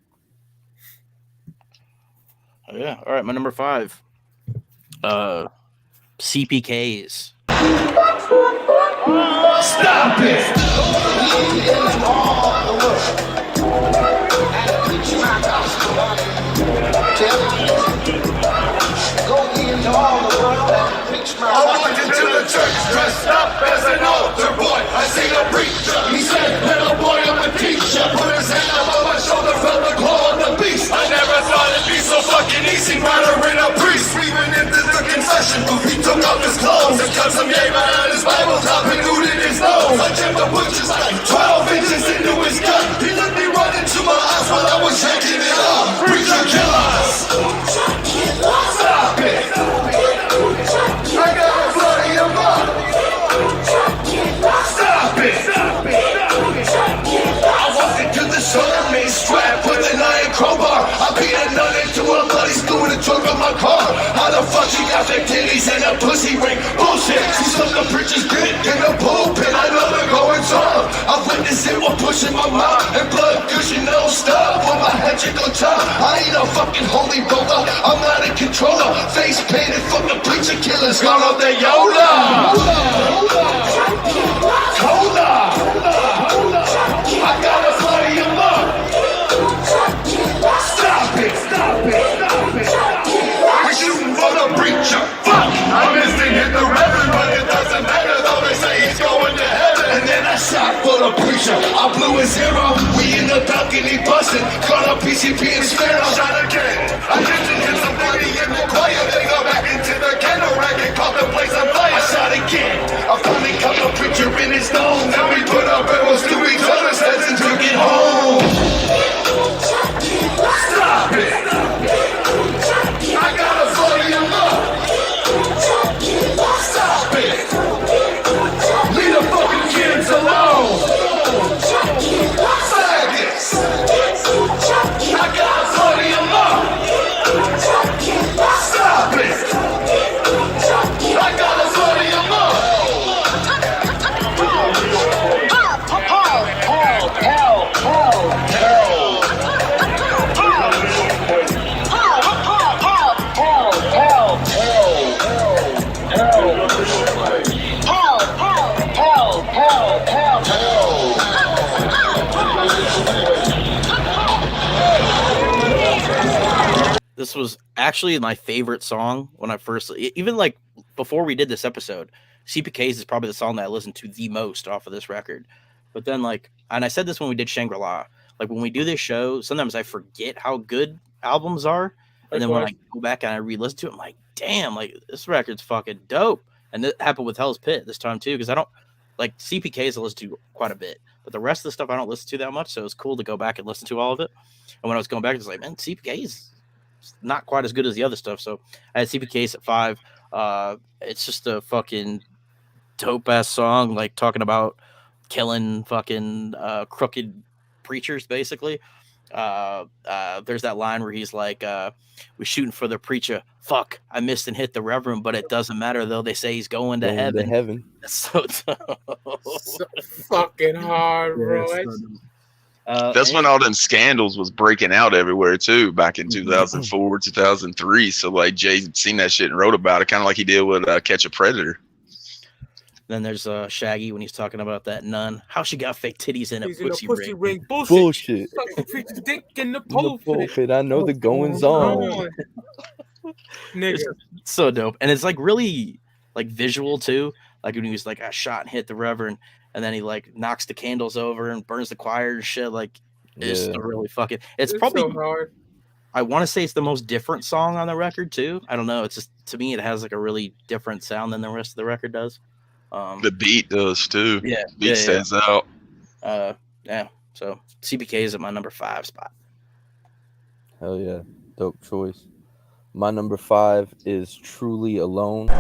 Oh, yeah. All right, my number 5. CPKs. Stop it! I walked into the church dressed up as an altar boy. I seen a preacher. He said, little boy, I'm a teacher. Put his hand up on my shoulder, felt the claw of the beast. I never thought it'd be so fucking easy murdering a priest. Even into the confession booth, he took off his clothes and cut some game out of his Bible top and nuded his nose. I jammed the butcher's knife 12 inches into his gut. He looked me right into my eyes while I was yanking it up. Preacher killers! Stop it! I got a bloody amok! Stop it! I walked into the shoulder main strap with an iron crowbar. I beat a nut into a bloody screw in the trunk of my car. How the fuck she got the titties and a pussy ring? Bullshit! She stuck the preacher's dick in the pulpit. I know the goings on. I witnessed it while pushing my mouth and blood gushing no stop. When my head you go top, I ain't a fucking holy roller. I'm not a controller. Face painted from the preacher killers. Gone on the Yoda. Cola. I got a bloody amok. Stop it. We're shooting for the preacher. Fuck. I missed it, hit the reverend, but it doesn't matter though. They say he's going to heaven. And then I shot for the preacher. I blew his hero. We in the balcony busted. Caught a PCP and Sparrow. Shot again. I hit somebody in the choir. They go back into the candle rack and caught the place on fire. I shot again. I finally caught the preacher in his nose. Then we put our barrels to each other's heads and took it home. Stop it! I got a bloody amok. Stop it! Leave the fucking kids alone. Faggots! I got a bloody amok. Stop it! I got a bloody amok. This was actually my favorite song when I first, even like before we did this episode. CPKs is probably the song that I listened to the most off of this record. But then, like, and I said this when we did Shangri-La, like when we do this show, sometimes I forget how good albums are. And then when I go back and I re-listen to it, I'm like, damn, like this record's fucking dope. And that happened with Hell's Pit this time too, because I don't like CPKs I listen to quite a bit. but the rest of the stuff I don't listen to that much. So it was cool to go back and listen to all of it. And when I was going back, it's like, man, CPKs not quite as good as the other stuff. So I had CPKs at 5. It's just a fucking dope ass song, like talking about killing fucking crooked preachers, basically. There's that line where he's like, we're shooting for the preacher. Fuck, I missed and hit the reverend, but it doesn't matter though. They say he's going to heaven. That's so dope. So fucking hard, bro. That's when all them scandals was breaking out everywhere too, back in 2004, 2003. So like Jay seen that shit and wrote about it, kind of like he did with Catch a Predator. Then there's Shaggy when he's talking about that nun. How she got fake titties in a pussy ring. Bullshit. Dick in the pulpit. I know the goings on. It's so dope. And it's like really like visual too. Like when he was like, I shot and hit the reverend. And then he like knocks the candles over and burns the choir and shit. Like it's really fucking. It's probably so hard. I want to say it's the most different song on the record too. I don't know. It's just to me it has like a really different sound than the rest of the record does. The beat does too. Yeah, beat stands out. Yeah. So CPK is at my number 5 spot. Hell yeah, dope choice. My number 5 is Truly Alone.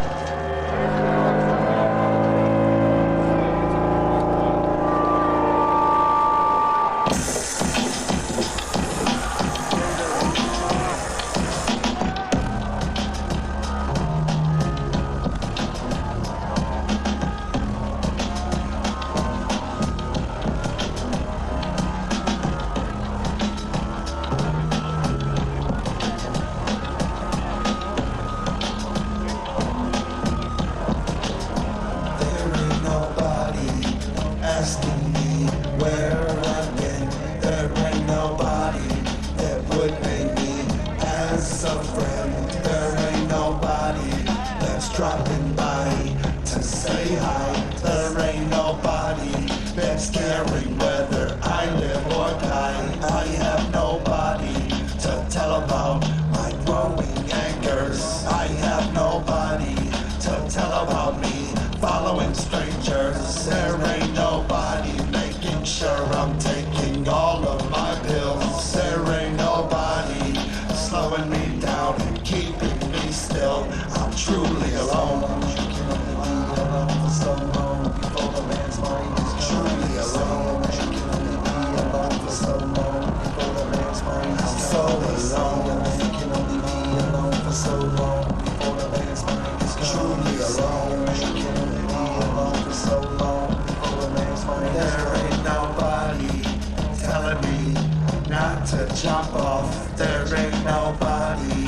Jump off, there ain't nobody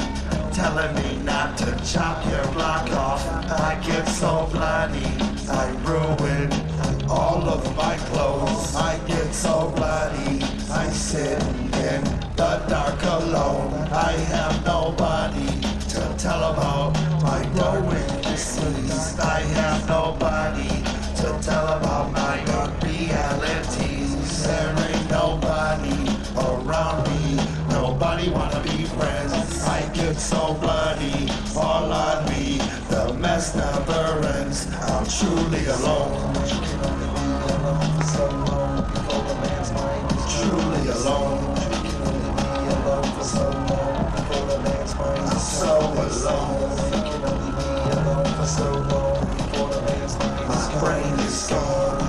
telling me not to chop your block off. I get so bloody, I ruin all of my clothes. I get so bloody, I sit in the dark alone. I have nobody to tell about my growing disease. I have nobody to tell about my realities. There ain't nobody around me, nobody wanna be friends. I get so bloody, all on me, the mess never ends. I'm truly alone. Truly alone. I'm so alone. My brain is gone.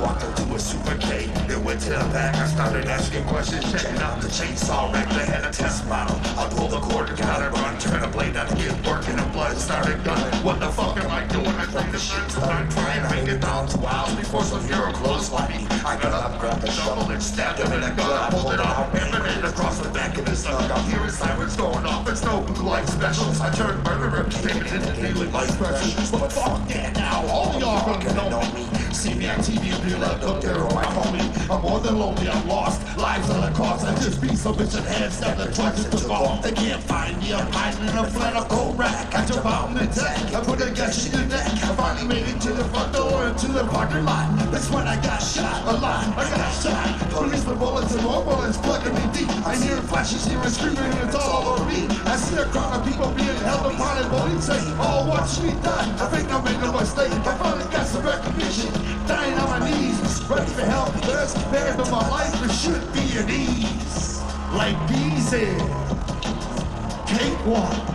Walked up to a Super K, then went to the back. I started asking questions, checking out the chainsaw rack. They had a test model. I pulled the cord and got it run, turn the blade out to get working, and blood started gunning. What the fuck am I doing? I think the shit started trying to hang it down 2 hours before some hero close lighting. I got up, grabbed the shovel, and stabbed him in the gun. I pulled it off, and it across the back of his neck. I'm hearing sirens going off. It's no blue light specials. I turned murderer, came into daily light specials. But fuck that now, all y'all fucking know me. See me on TV, be like, look there, my homie. I'm more than lonely, I'm lost. Lives on the cross, I just be so bitch and heads that the drugs took off. They can't find me, I'm hiding in a flannel coat rack. I jump out in the deck, I put a gun in your neck. I finally made it to the front door, into the parking lot. That's when I got shot a lot. I got shot. Police with bullets and more bullets plugging me deep. I hear flashes, hear it screaming, and it's all over me. I see a crowd of people being held upon and bullied, say, oh, watch me die. I think I made no mistake. I finally got some recognition. Dying on my knees, ready for help. There's compared to my life, it should be at ease. Like B said, cakewalk.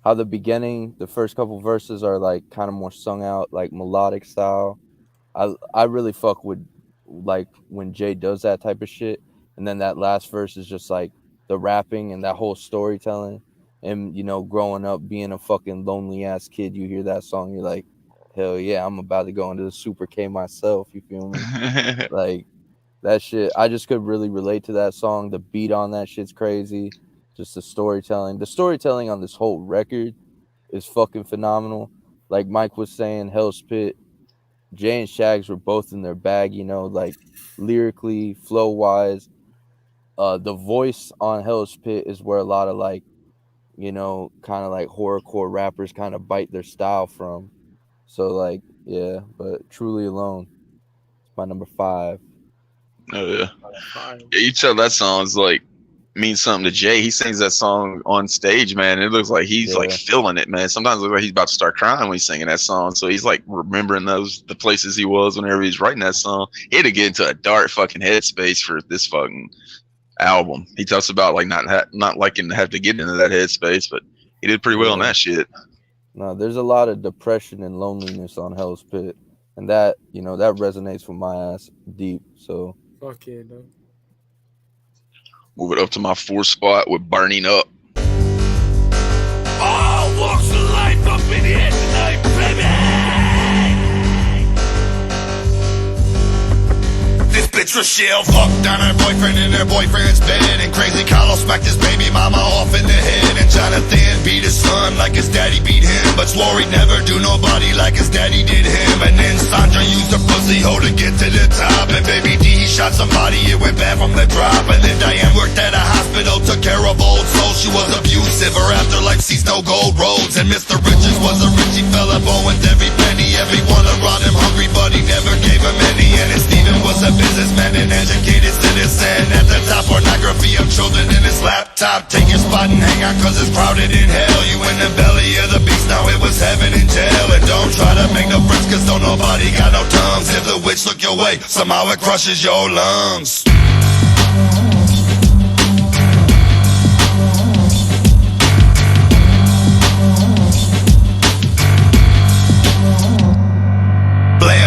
How the beginning, the first couple verses are like kind of more sung out, like melodic style. I really fuck with like when Jay does that type of shit, and then that last verse is just like the rapping and that whole storytelling. And you know, growing up being a fucking lonely ass kid, you hear that song, you're like, hell yeah, I'm about to go into the Super K myself. You feel me? Like that shit. I just could really relate to that song. The beat on that shit's crazy. Just the storytelling. The storytelling on this whole record is fucking phenomenal. Like Mike was saying, Hell's Pit, Jay and Shags were both in their bag, you know, like lyrically, flow wise. The voice on Hell's Pit is where a lot of like, you know, kind of like horrorcore rappers kind of bite their style from. So like, yeah, but Truly Alone, it's my number 5. Oh yeah. Yeah, you tell that song's like means something to Jay. He sings that song on stage, man. It looks like he's like feeling it, man. Sometimes it looks like he's about to start crying when he's singing that song. So he's like remembering the places he was whenever he's writing that song. He had to get into a dark fucking headspace for this fucking album. He talks about like not liking to have to get into that headspace, but he did pretty well on that shit. No, there's a lot of depression and loneliness on Hell's Pit, and that, you know, that resonates with my ass deep. So fuck yeah, though. Move it up to my 4th spot with Burning Up. All walks of life up in here tonight, baby. This bitch Rochelle fucked on her boyfriend in her boyfriend's bed, and Crazy Carlos smacked his baby mama off in the head, and Jonathan beat his son like his daddy beat him, but swore he'd never do nobody like his daddy did him. And then Sandra used her pussy hole to get to the top, and baby D he shot somebody, it went bad from the drop. And then Diane worked at a hospital, took care of old souls. She was abusive, her afterlife sees no gold roads. And Mr. Richards was a richie fella, born with every penny. Everyone around him hungry, but he never gave him any. And then Steven was a businessman, an educated citizen. At the top, pornography of children in his laptop. Take your spot and hang out, cause it's crowded in hell. You in the belly of the beast, now it was heaven in jail. And don't try to make no friends, cause don't nobody got no tongues. If the witch look your way, somehow it crushes your lungs.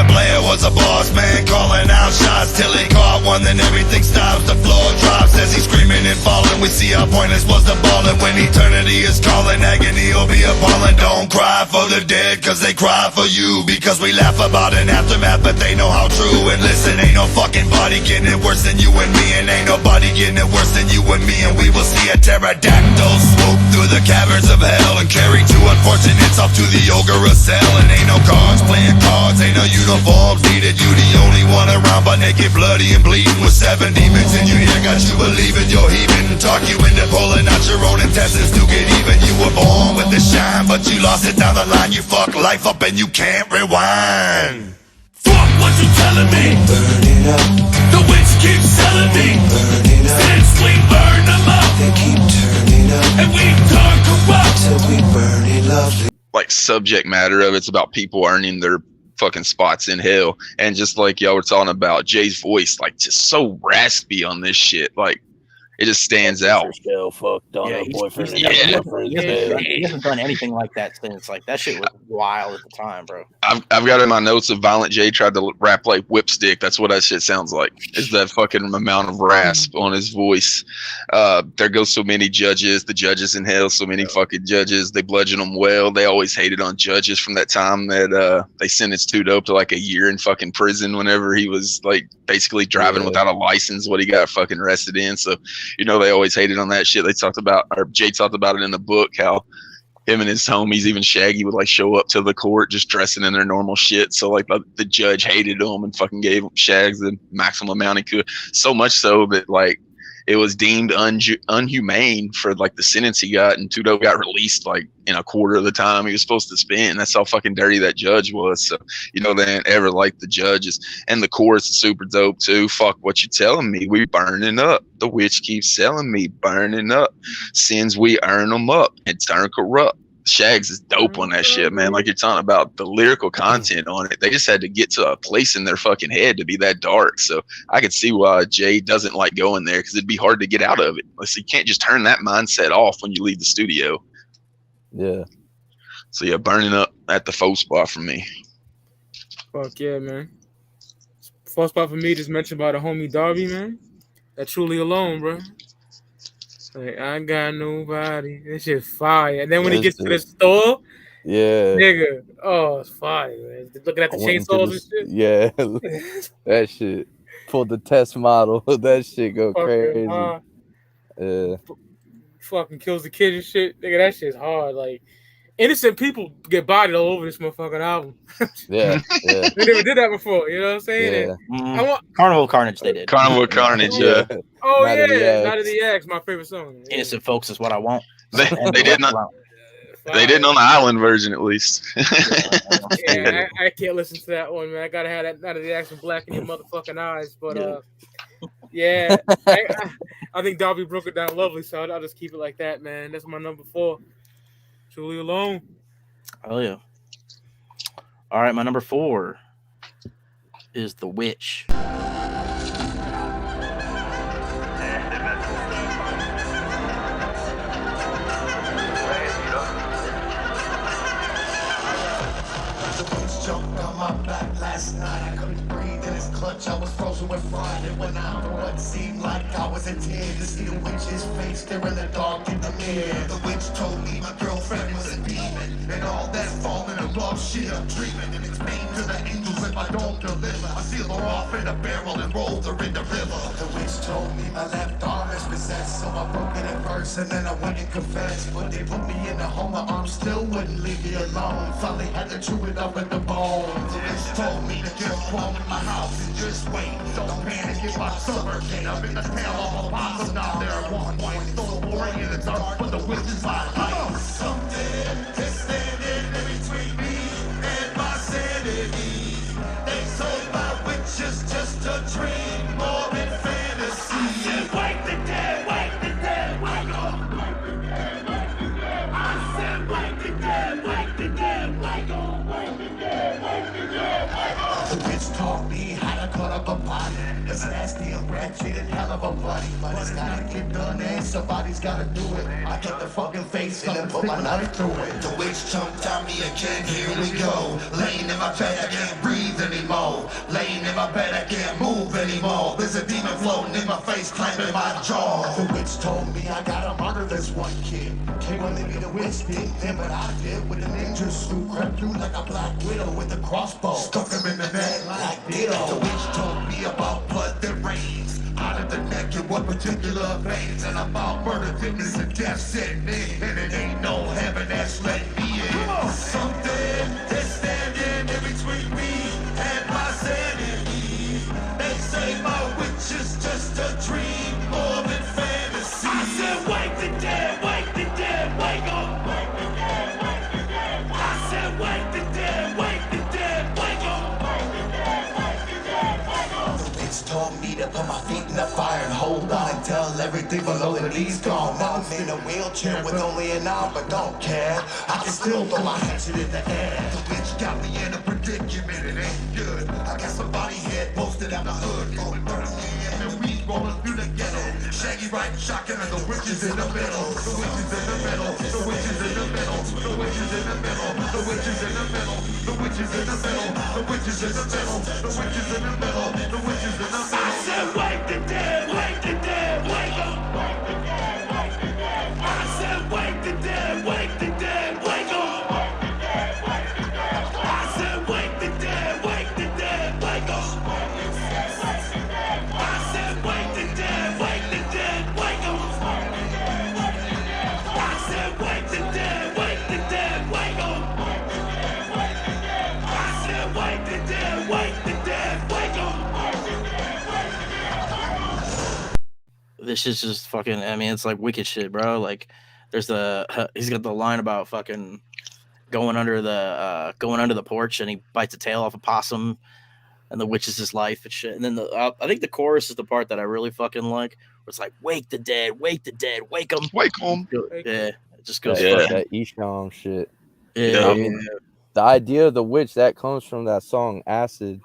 Blair was a boss man, calling out shots till he caught one, then everything stops, the floor drops as he's screaming and falling. We see how pointless was the ball, and when eternity is calling, agony will be appalling. Don't cry for the dead, cause they cry for you, because we laugh about an aftermath, but they know how true. And listen, ain't no fucking body getting it worse than you and me, and ain't nobody getting it worse than you and me. And we will see a pterodactyl swoop through the caverns of hell and carry 2 unfortunates off to the Jokerz cell. And ain't no cards playing cards, ain't no uniforms needed. You the only one around, but naked, bloody, and bleeding with 7 demons in your ear. Got you believing you're heaving, talk you into pulling out your own intestines to get even. You were born with the shine, but you lost it down the line. You fuck life up and you can't rewind. Fuck what you telling me. Burn it up. The witch keeps telling me. Burn it up. Since we burn them up, they keep turning up, and we turn corrupt till we burn it lovely. Like subject matter of it's about people earning their fucking spots in hell, and just like y'all were talking about, Jay's voice, like just so raspy on this shit, like it just stands out. He hasn't done anything like that since. Like that shit was wild at the time, bro. I've got in my notes of Violent J tried to rap like Whipstick. That's what that shit sounds like. Is that fucking amount of rasp on his voice. There goes so many judges. The judges in hell, so many fucking judges. They bludgeon them well. They always hated on judges from that time that they sentenced 2 Dope to like a year in fucking prison whenever he was like basically driving without a license, what he got fucking arrested in. So, you know, they always hated on that shit. They talked about, or Jay talked about it in the book, how him and his homies, even Shaggy, would like show up to the court just dressing in their normal shit. So like the judge hated him and fucking gave Shags the maximum amount he could. So much so that like it was deemed unhumane for like the sentence he got, and Tudo got released like in a quarter of the time he was supposed to spend. That's how fucking dirty that judge was. So, you know, they didn't ever like the judges. And the chorus is super dope too. Fuck what you telling me, we burning up. The witch keeps selling me, burning up. Sins we earn them up and turn corrupt. Shags is dope on that shit, man. Like you're talking about the lyrical content on it. They just had to get to a place in their fucking head to be that dark. So I could see why Jay doesn't like going there, because it'd be hard to get out of it. Like, so you can't just turn that mindset off when you leave the studio. Yeah. So yeah, burning up at the faux spot for me. Fuck yeah, man. First spot for me, just mentioned by the homie Darby, man. That Truly Alone, bro. Like, I got nobody. That shit fire. And then when he gets to the store, nigga, oh, it's fire, man. Looking at the chainsaws and shit. Yeah, that shit. Pulled the test model. That shit go crazy. Yeah. Fucking kills the kid and shit. Nigga, that shit's hard. Like, innocent people get bodied all over this motherfucking album. Yeah. They never did that before. You know what I'm saying? Yeah. Carnival Carnage, they did. Carnival Carnage, yeah. Oh, yeah. Night of the X, my favorite song. Yeah. Innocent Folks is what I want. They didn't on the island version, at least. Yeah, I can't listen to that one, man. I gotta have that Night of the X with black in your motherfucking eyes. But yeah, I think Darby broke it down lovely, so I'll just keep it like that, man. That's my number 4. Truly Alone. Oh yeah. All right, my number 4 is The Witch. Jumped on my back last night. I couldn't breathe in his clutch. I was frozen with pride. And when I don't what seemed like I was a 10 to see the witch's face there in the dark in the mirror. The witch told me my girlfriend was a demon, and all that falling in love shit I'm dreaming. And it's pain to the angels if I don't deliver. I seal her off in a barrel and rolled her in the river. The witch told me my left arm is possessed, so I broke it at first and then I went and confessed. But they put me in a home, my arm still wouldn't leave me alone. Finally had to chew it up at the bone. The witch told me to get home in my house and just wait. Don't panic if my summer came up in the tail of a possum. Now there are 1 point, so boring in the dark, but the witch is my light. Something is standing in between me and my sanity. They say my witch is just a dream, more than fantasy. I said, wake the dead, wake the dead, wake up. Wake the dead, wake the dead. I said, wake the dead, wake the dead, wake up. Wake the dead, wake the dead, wake up. The witch taught me how to cut up a body. It's nasty and ratchet and hell of a bloody, but it's gotta get done and somebody's gotta do it. I get the fucking face and then put my knife through it. The witch jumped on me again, here we go. Laying in my bed, I can't breathe anymore. Laying in my bed, I can't move anymore. There's a demon floating in my face, clamping my jaw. The witch told me I gotta murder this one kid. Can't believe me, the witch did then, but I did with a ninja suit. Crept through like a black widow with a crossbow. Stuck him in the neck like ditto. The witch told me about blood that rains out of the neck and what particular veins, and about murder, goodness, and death sitting in, and it ain't no heaven that's letting me in. Something is standing in between me and my sanity. They say my witch is just a dream, more than fantasy. I said, wake the dead, wake the dead, wake up. Wake the dead, wake the dead. I said, wake the dead, wake the dead, wake up. Wake the dead, wake the dead, wake up. The witch told me to put my feet in the fire and hold on until everything below the knees gone. Now I'm in a wheelchair with only an arm, but don't care. I can still throw my hatchet in the air. The witch got me in a predicament, it ain't good. I got somebody head posted out the hood, going 30 and the weed rolling through the ghetto. Shaggy riding shotgun and the witches in the middle. The witches in the middle. The witches in the middle. The witches in the middle. The witches in the middle. The witches in the middle. The witches in the middle. The witches in the middle. The witches in the middle. I said, wake the dead, wake the dead, wake up. Wake the dead, wake the dead. I said, wake the dead, wake the dead, wake up. Wake the dead, wake the dead. I said, wake the dead, wake the dead, wake up. Wake the dead, wake the dead. I said, wake the dead, wake the dead, wake up. Wake the dead, wake the dead. I said, wake the dead, wake the This is just fucking. I mean, it's like wicked shit, bro. Like, there's he's got the line about fucking going under the porch, and he bites a tail off a possum, and the witch is his life and shit. And then I think the chorus is the part that I really fucking like. Where it's like, wake the dead, wake them, wake them. Yeah, it just goes. That Esham shit. Yeah, I mean, the idea of the witch that comes from that song Acid,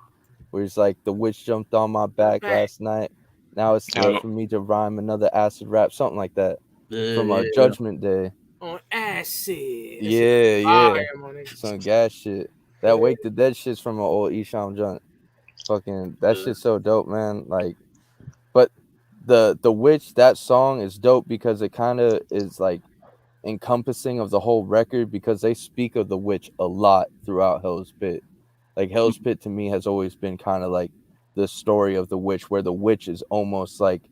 where it's like the witch jumped on my back last night. Now it's time for me to rhyme another acid rap, something like that, from Judgment Day. On acid. Yeah. Some gas shit. That Wake the Dead shit's from an old Esham joint. Fucking that shit's so dope, man. Like, but the witch, that song is dope because it kind of is like encompassing of the whole record, because they speak of the witch a lot throughout Hell's Pit. Like Hell's Pit to me has always been kind of like the story of the witch, where the witch is almost like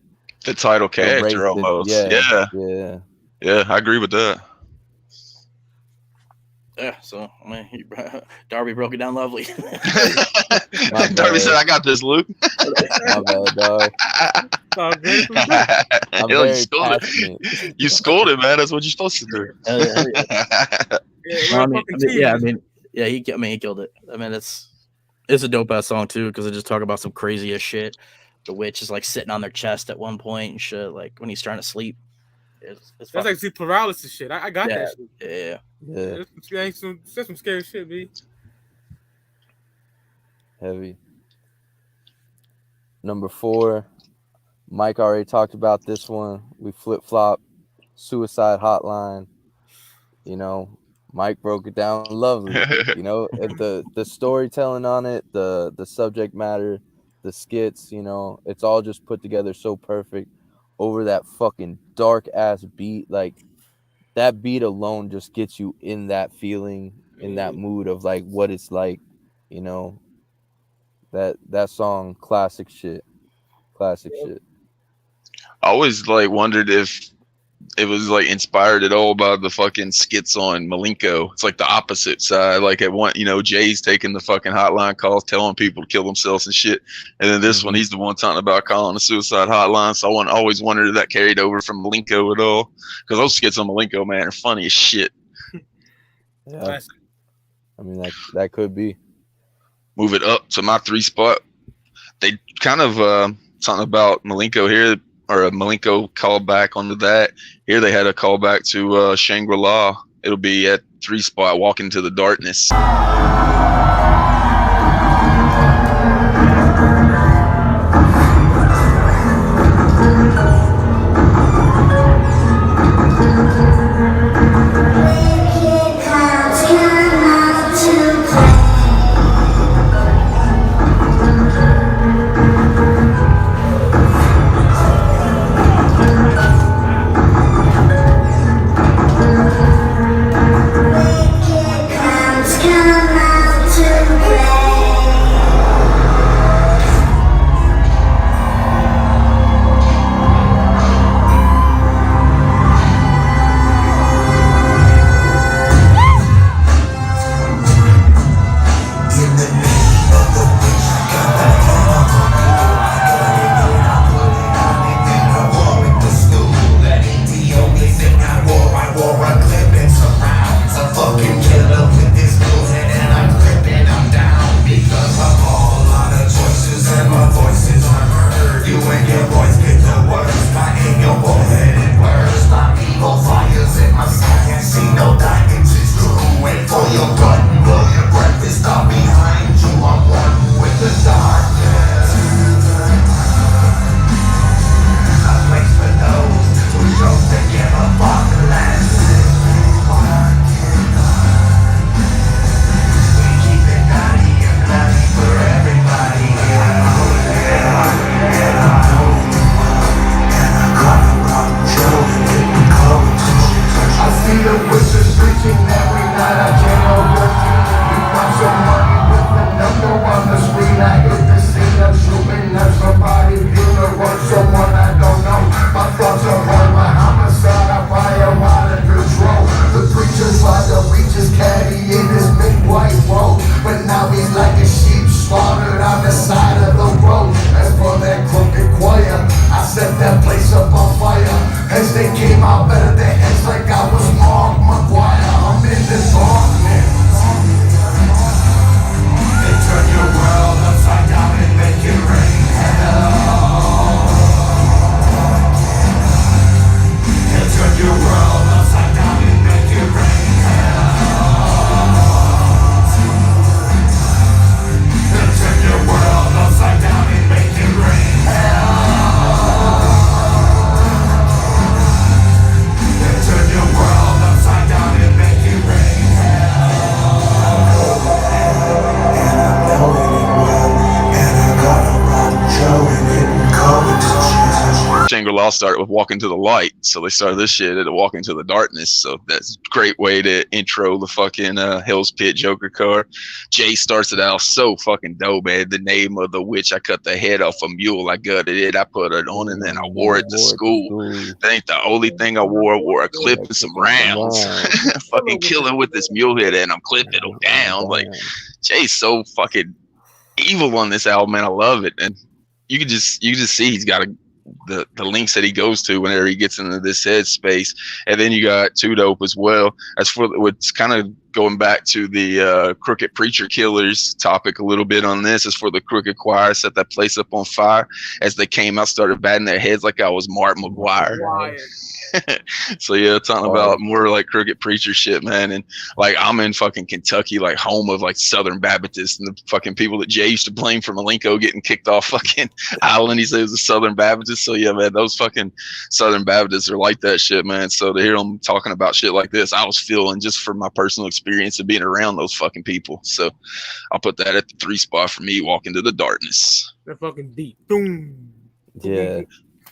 the title character almost. Yeah, I agree with that. Yeah, so I mean, Darby broke it down lovely. Darby said, "I got this, Luke." My bad, dog. You scolded, man. That's what you're supposed to do. He killed it. I mean, it's a dope ass song too, because they just talk about some crazy ass shit. The witch is like sitting on their chest at one point and shit, like when he's trying to sleep. That's like sleep paralysis shit. I got that shit. Yeah. That's some scary shit, B. Heavy. Number 4, Mike already talked about this one. We flip-flop. Suicide Hotline. You know, Mike broke it down lovely. You know, the storytelling on it, the subject matter, the skits, you know, it's all just put together so perfect over that fucking dark ass beat. Like that beat alone just gets you in that feeling, in that mood of like what it's like, you know. That song, classic shit. I always like wondered if it was like inspired at all by the fucking skits on Malenko. It's like the opposite side. Like at one, you know, Jay's taking the fucking hotline calls, telling people to kill themselves and shit. And then this one, he's the one talking about calling a suicide hotline. So I always wondered if that carried over from Malenko at all. Because those skits on Malenko, man, are funny as shit. Yeah. I mean, that could be. Move it up to my 3 spot. They kind of talking about Malenko here, or a Malenko callback onto that. Here they had a callback to Shangri-La. It'll be at 3 spot, Walk Into the Darkness. Come out Shangri-La started with Walk Into the Light, so they started this shit at Walk Into the Darkness. So that's a great way to intro the fucking Hell's Pit Joker car. Jay starts it out so fucking dope, man. The name of the witch, I cut the head off a mule, I gutted it, I put it on, and then I wore it to school. That ain't the only thing I wore. I wore a clip and some rounds. Fucking killing with this mule head, and I'm clipping them down. Like, Jay's so fucking evil on this album, man. I love it. And you can just see he's got the links that he goes to whenever he gets into this headspace. And then you got Too Dope as well. As for what's kind of going back to the Crooked Preacher Killers topic a little bit on this, is for the Crooked Choir set that place up on fire. As they came out, started batting their heads like I was Mark McGuire. So yeah, talking about more like Crooked Preacher shit, man. And like, I'm in fucking Kentucky, like home of like Southern Baptists and the fucking people that Jay used to blame for Malenko getting kicked off fucking island. He says it was a Southern Baptist. So yeah, man, those fucking Southern Baptists are like that shit, man. So to hear them talking about shit like this, I was feeling, just from my personal experience of being around those fucking people. So I'll put that at the 3 spot for me. Walk Into the Darkness. They're fucking deep. Boom. Yeah.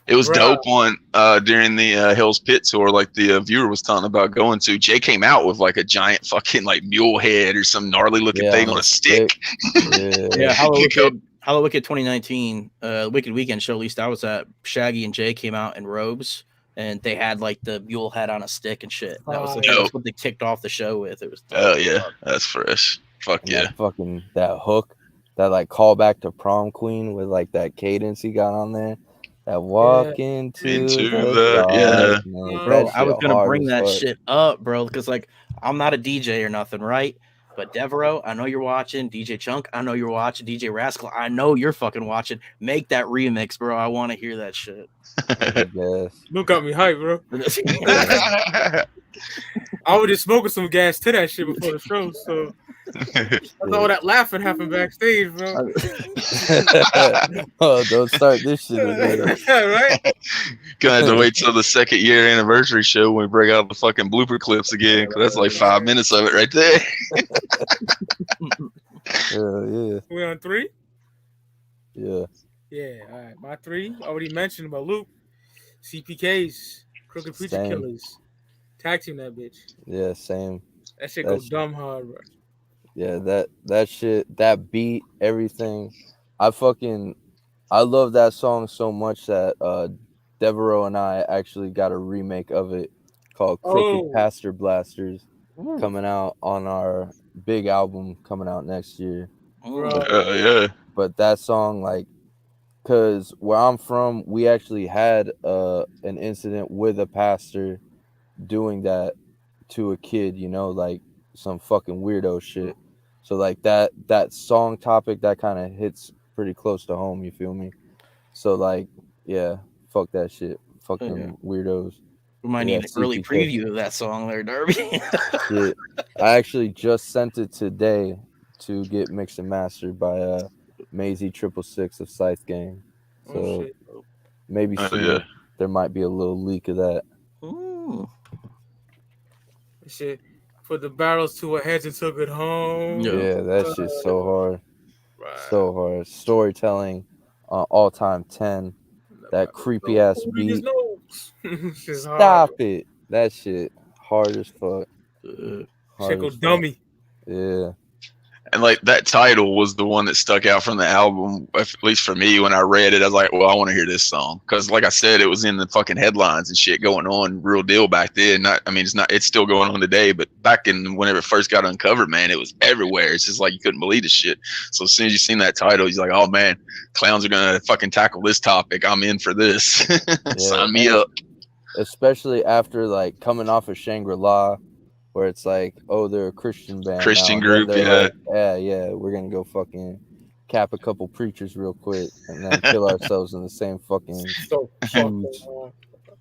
It was dope on during the Hell's Pit tour, like the viewer was talking about going to. Jay came out with like a giant fucking like mule head or some gnarly looking thing on a stick. Yeah, Hallowicked 2019, Wicked Weekend show, at least I was at, Shaggy and Jay came out in robes, and they had like the mule head on a stick and shit. That was that's what they kicked off the show with. It was yeah, that's fresh. Fuck and yeah. That hook, that like callback to Prom Queen with like that cadence he got on there. That walk into the dark, man. Bro, I was gonna bring that shit up, bro, because like, I'm not a DJ or nothing, right? But Devereaux, I know you're watching. DJ Chunk, I know you're watching. DJ Rascal, I know you're fucking watching. Make that remix, bro. I want to hear that shit. Luke got me hyped, bro. I was just smoking some gas to that shit before the show, so that's all that laughing happened backstage, bro. Oh, don't start this shit again. Right? Gonna have to wait till the 2nd year anniversary show when we break out the fucking blooper clips again, because that's like 5 minutes of it right there. Yeah. We on 3? Yeah. Yeah, all right. My 3, already mentioned about Luke. CPKs, Crooked Preacher Killers. Tag team that bitch. Yeah, same. That shit goes dumb hard, bro. Yeah, that shit, that beat, everything. I love that song so much that Devereaux and I actually got a remake of it called Crooked Pastor Blasters coming out on our big album coming out next year. Yeah. But that song, like, because where I'm from, we actually had an incident with a pastor doing that to a kid, you know, like some fucking weirdo shit. So like that song topic, that kind of hits pretty close to home, you feel me? So like, yeah, fuck that shit. Fucking weirdos. We might need an early preview of that song there, Darby. Shit. I actually just sent it today to get mixed and mastered by Maisie 666 of Scythe Gang. So maybe soon there might be a little leak of that. Ooh. Shit. Put the barrels to her heads and took it home. Yeah, that shit's so hard. Right. So hard. Storytelling, all-time 10. That creepy ass beat. Stop it. That shit hard as fuck. Shit go dummy. Yeah. And like that title was the one that stuck out from the album, at least for me. When I read it, I was like, well, I want to hear this song. Because like I said, it was in the fucking headlines and shit going on, real deal back then. It's still going on today, but back in whenever it first got uncovered, man, it was everywhere. It's just like you couldn't believe the shit. So as soon as you seen that title, you're like, oh man, clowns are going to fucking tackle this topic. I'm in for this. Sign me up. Especially after like coming off of Shangri-La, where it's like, oh, they're a Christian band. Christian group, yeah. Like, yeah, we're going to go fucking cap a couple preachers real quick and then kill ourselves in the same fucking huge.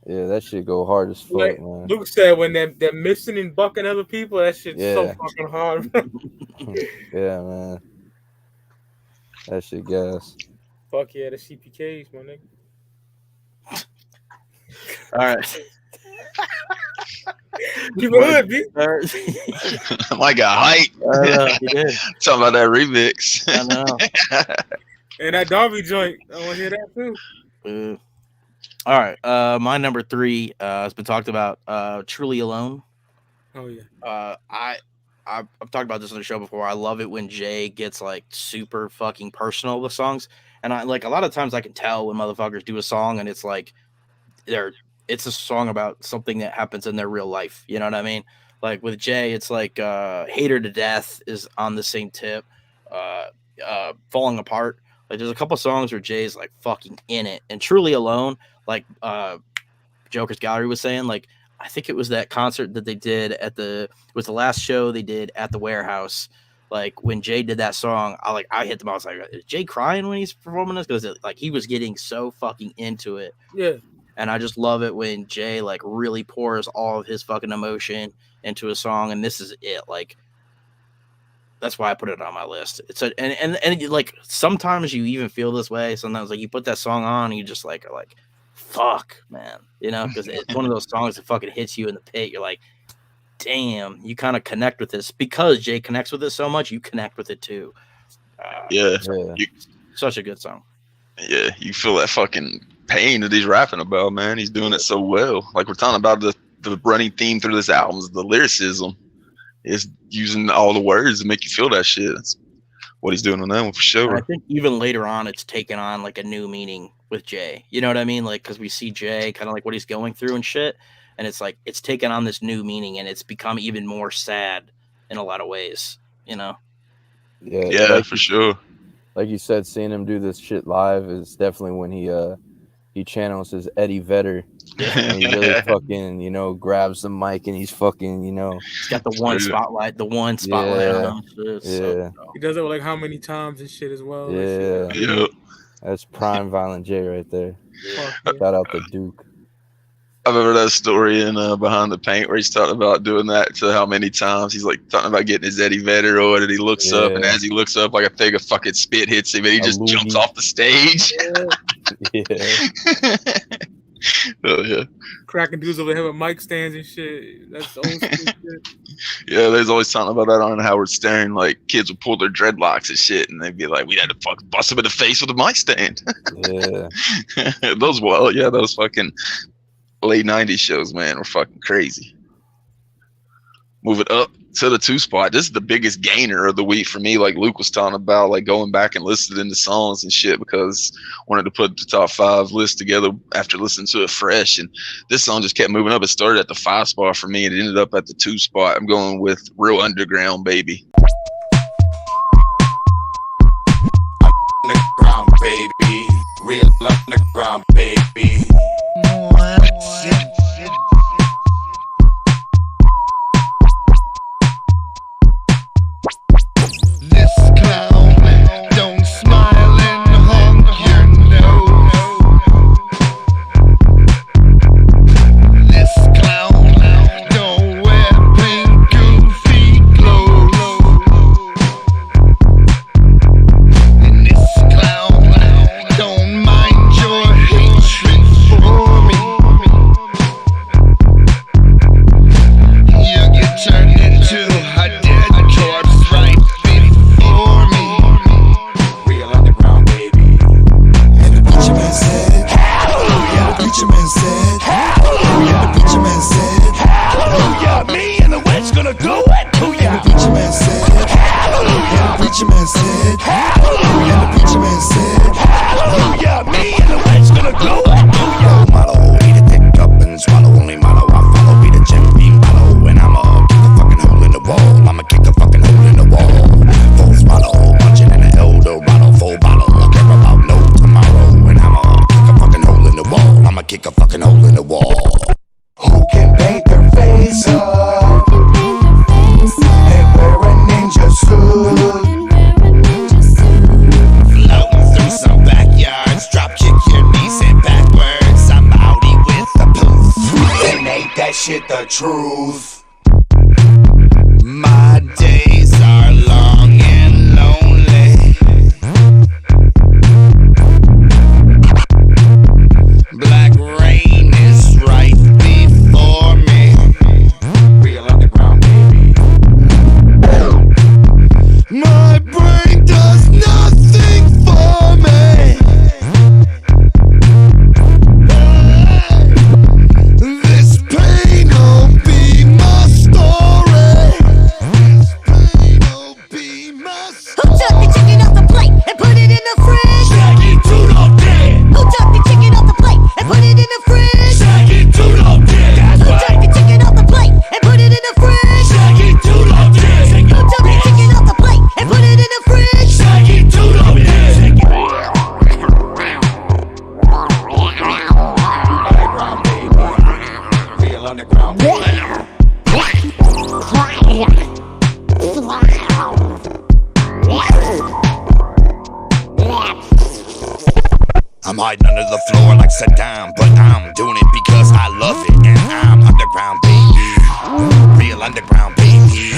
Yeah, that shit go hard as fuck, like man. Luke said, when they're missing and bucking other people, that shit's so fucking hard. Yeah, man. That shit gas. Fuck yeah, the CPKs, my nigga. All right. Keep it hood, B. My guy, hype. Talking about that remix. I know. And that Darby joint, I want to hear that too. All right. My number 3 has been talked about. Truly Alone. Oh yeah. I've talked about this on the show before. I love it when Jay gets like super fucking personal with songs, and I like a lot of times I can tell when motherfuckers do a song and it's like it's a song about something that happens in their real life. You know what I mean? Like with Jay, it's like "Hate Her to Death" is on the same tip. "Falling Apart." Like there's a couple songs where Jay's like fucking in it, and "Truly Alone," like Jokerz Gallery was saying, like I think it was that concert that they did it was the last show they did at the Warehouse. Like when Jay did that song, I hit them. I was like, is Jay crying when he's performing this? Because like he was getting so fucking into it. Yeah. And I just love it when Jay like really pours all of his fucking emotion into a song, and this is it. Like that's why I put it on my list. It's and like sometimes you even feel this way. Sometimes like you put that song on, and you just like are like, fuck, man, you know, because it's one of those songs that fucking hits you in the pit. You're like, damn, you kind of connect with this because Jay connects with it so much. You connect with it too. Such a good song. Yeah, you feel that fucking pain that he's rapping about, man. He's doing it so well. Like we're talking about the running theme through this album is the lyricism. Is using all the words to make you feel that shit. That's what he's doing on that one for sure. And I think even later on, it's taken on like a new meaning with Jay. You know what I mean? Like because we see Jay kind of like what he's going through and shit, and it's like it's taken on this new meaning, and it's become even more sad in a lot of ways. You know? Yeah, like, for sure. Like you said, seeing him do this shit live is definitely when he channels his Eddie Vedder. And he really fucking, you know, grabs the mic and he's fucking, you know, he's got the one spotlight on him. Yeah. He does it with like how many times and shit as well. Yeah. That's prime Violent J right there. Shout out to Duke. I remember that story in Behind the Paint where he's talking about doing that to how many times he's like talking about getting his Eddie Vedder or and he looks up, and as he looks up, like a thing of fucking spit hits him and he just jumps off the stage. Oh yeah, cracking dudes over here with mic stands and shit. That's old school shit. Yeah, there's always talking about that on Howard Stern. Like kids would pull their dreadlocks and shit, and they'd be like, "We had to fucking bust them in the face with a mic stand." Yeah, those fucking late '90s shows, man, were fucking crazy. Move it up to the 2 spot. This is the biggest gainer of the week for me. Like Luke was talking about, like going back and listening to songs and shit because I wanted to put the top 5 list together after listening to it fresh. And this song just kept moving up. It started at the 5 spot for me and it ended up at the 2 spot. I'm going with Real Underground, baby. Underground, baby. Real underground, baby. This clown don't smile and honk your nose. This clown don't wear pink goofy clothes. And this clown don't mind your hatred for me. You get turned into a dead corpse right before me. Real underground, baby. And the preacher man said, hallelujah. The preacher man said, hallelujah. The preacher man said, hallelujah. Me and the witch gonna do it. And the preacher man said, hallelujah. The preacher man said, hallelujah. And the preacher man said, hallelujah. Me and the witch gonna do it. Role model, be the pick up and swallow. Only model I follow, be the Jim Beam follow. And I'ma kick a fucking hole in the wall. I'ma kick a fucking hole in the wall. Full swallow, punching in an Eldorado. Full bottle, I care about no tomorrow. And I'ma kick a fucking hole in the wall. I'ma kick a fucking hole in the wall. Who can paint their face up and wear a ninja suit? Floating through some backyards, drop kick your knees and backwards. I'm outie with the poof. And ain't that shit the truth? My days are long and lonely. Black rain is right before me. Real underground, baby. My brain does nothing for me. I'm hiding under the floor like Saddam, but I'm doing it because I love it, and I'm underground, baby. Real underground, baby.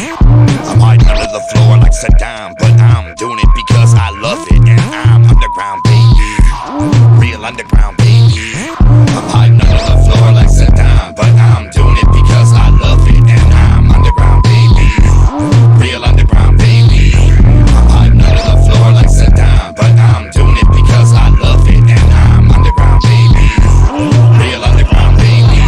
I'm hiding under the floor like Saddam, but I'm doing it because I love it, and I'm underground, baby. Real underground, baby. I'm hiding under the floor like Saddam, but I'm doing it because I love it, and I'm underground, baby. Real underground, baby. I'm hiding under the floor like Saddam, but I'm doing it because I love it, and I'm underground, baby. Real underground, baby.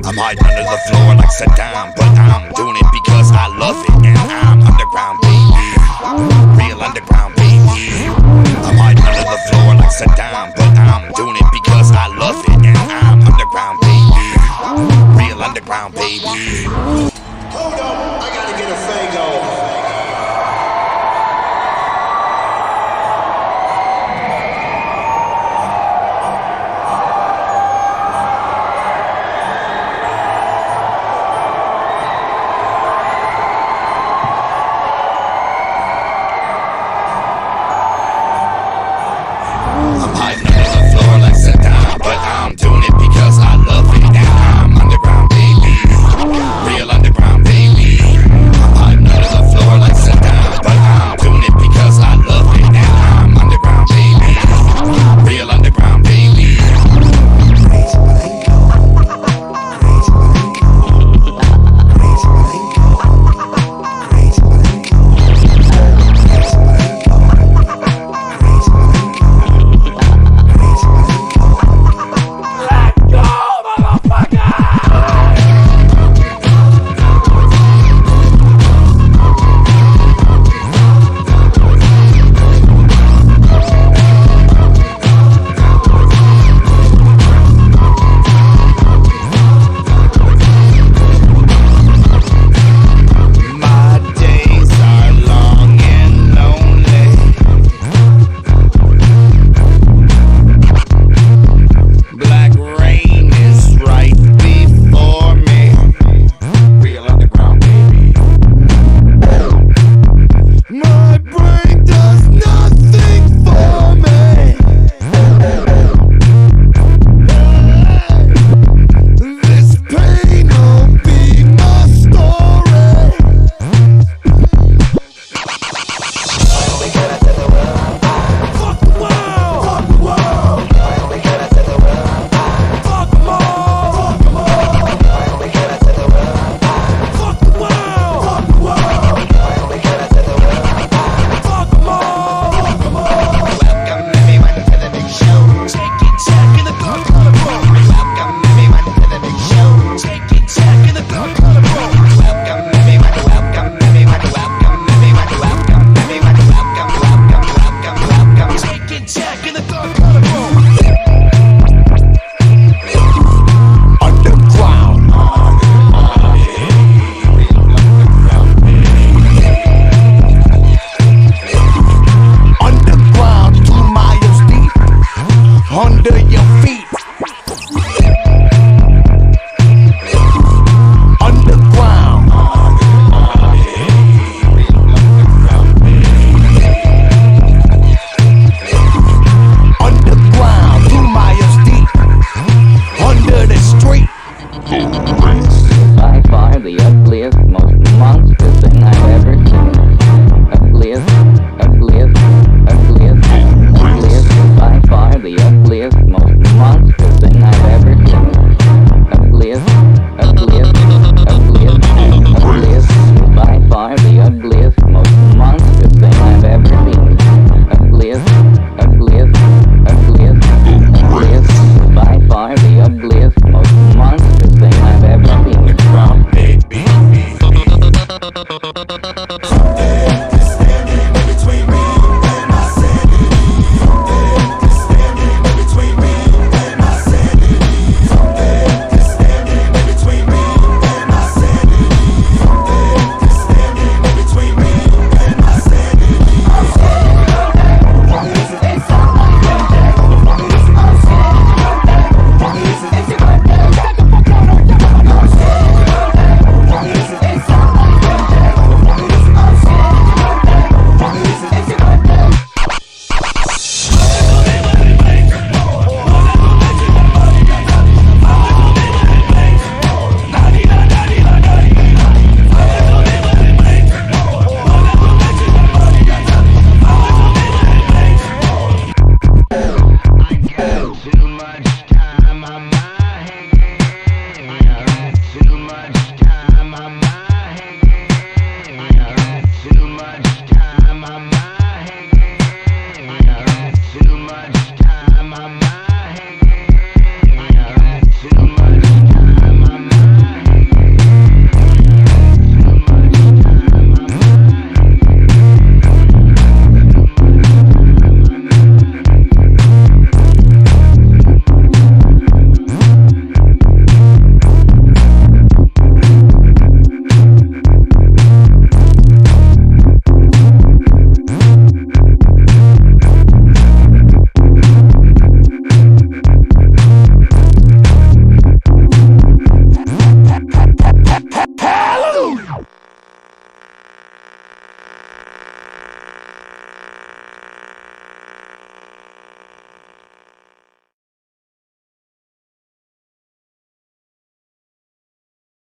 I'm hiding under the floor like Saddam, but I'm doing it because I love it, and I'm underground, baby. Real underground, baby. I'm hiding under the floor like Saddam, but I'm doing it because I love it, and I'm underground, baby. Real underground, baby. Hold up, I gotta get a Fago.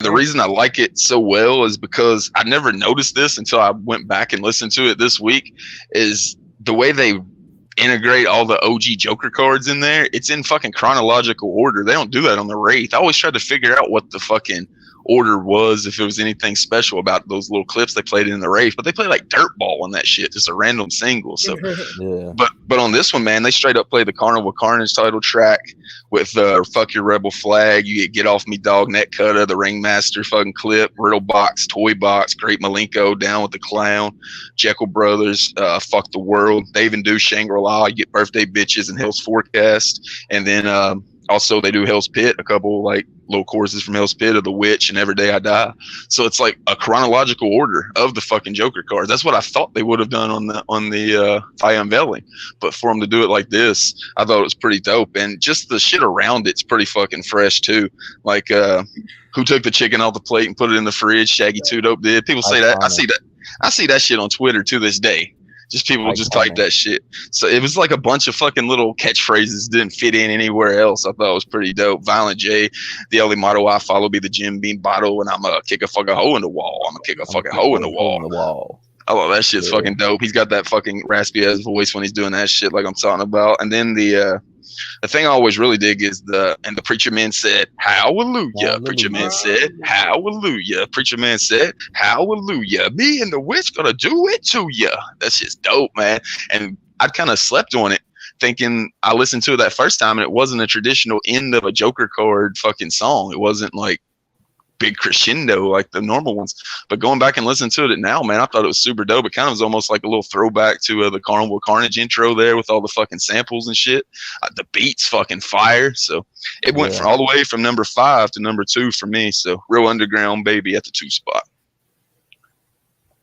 The reason I like it so well is because I never noticed this until I went back and listened to it this week, is the way they integrate all the OG Joker cards in there. It's in fucking chronological order. They don't do that on the Wraith. I always tried to figure out what the fucking order was, if it was anything special about those little clips they played in the Wraith, but they play like Dirtball and that shit, just a random single. So Yeah. but on this one, man, they straight up play the Carnival Carnage title track with Fuck Your Rebel Flag, you get Off Me Dog, Net Cutter, the Ringmaster fucking clip, Riddle Box, Toy Box, Great Malenko, Down with the Clown, Jeckel Brothers, Fuck the World. They even do Shangri-La, you get Birthday Bitches and Hell's Forecast. And then also they do Hell's Pit, a couple like little choruses from Hell's Pit of The Witch and Every Day I Die. So it's like a chronological order of the fucking Joker cards. That's what I thought they would have done on the Fire Unveiling, but for them to do it like this, I thought it was pretty dope. And just the shit around it's pretty fucking fresh too. Like who took the chicken off the plate and put it in the fridge? Shaggy 2 Dope did. People say that. I see that shit on Twitter to this day. Just people just type that shit. So it was like a bunch of fucking little catchphrases didn't fit in anywhere else. I thought it was pretty dope. Violent J, the only motto I follow be the Jim Beam bottle, and I'm gonna kick a fucking hole in the wall. I'm gonna kick a fucking hole in the wall. I love that shit's fucking dope. He's got that fucking raspy ass voice when he's doing that shit like I'm talking about. And then the thing I always really dig is the preacher man said, hallelujah. Preacher man said, hallelujah. Preacher man said, hallelujah. Me and the witch gonna do it to ya. That's just dope, man. And I'd kind of slept on it, thinking I listened to it that first time and it wasn't a traditional end of a Joker card fucking song. It wasn't like big crescendo like the normal ones. But going back and listening to it now, man, I thought it was super dope. It kind of was almost like a little throwback to the Carnival Carnage intro there with all the fucking samples and shit. The beats fucking fire. So it went from all the way from number 5 to number 2 for me. So real underground baby at the 2 spot.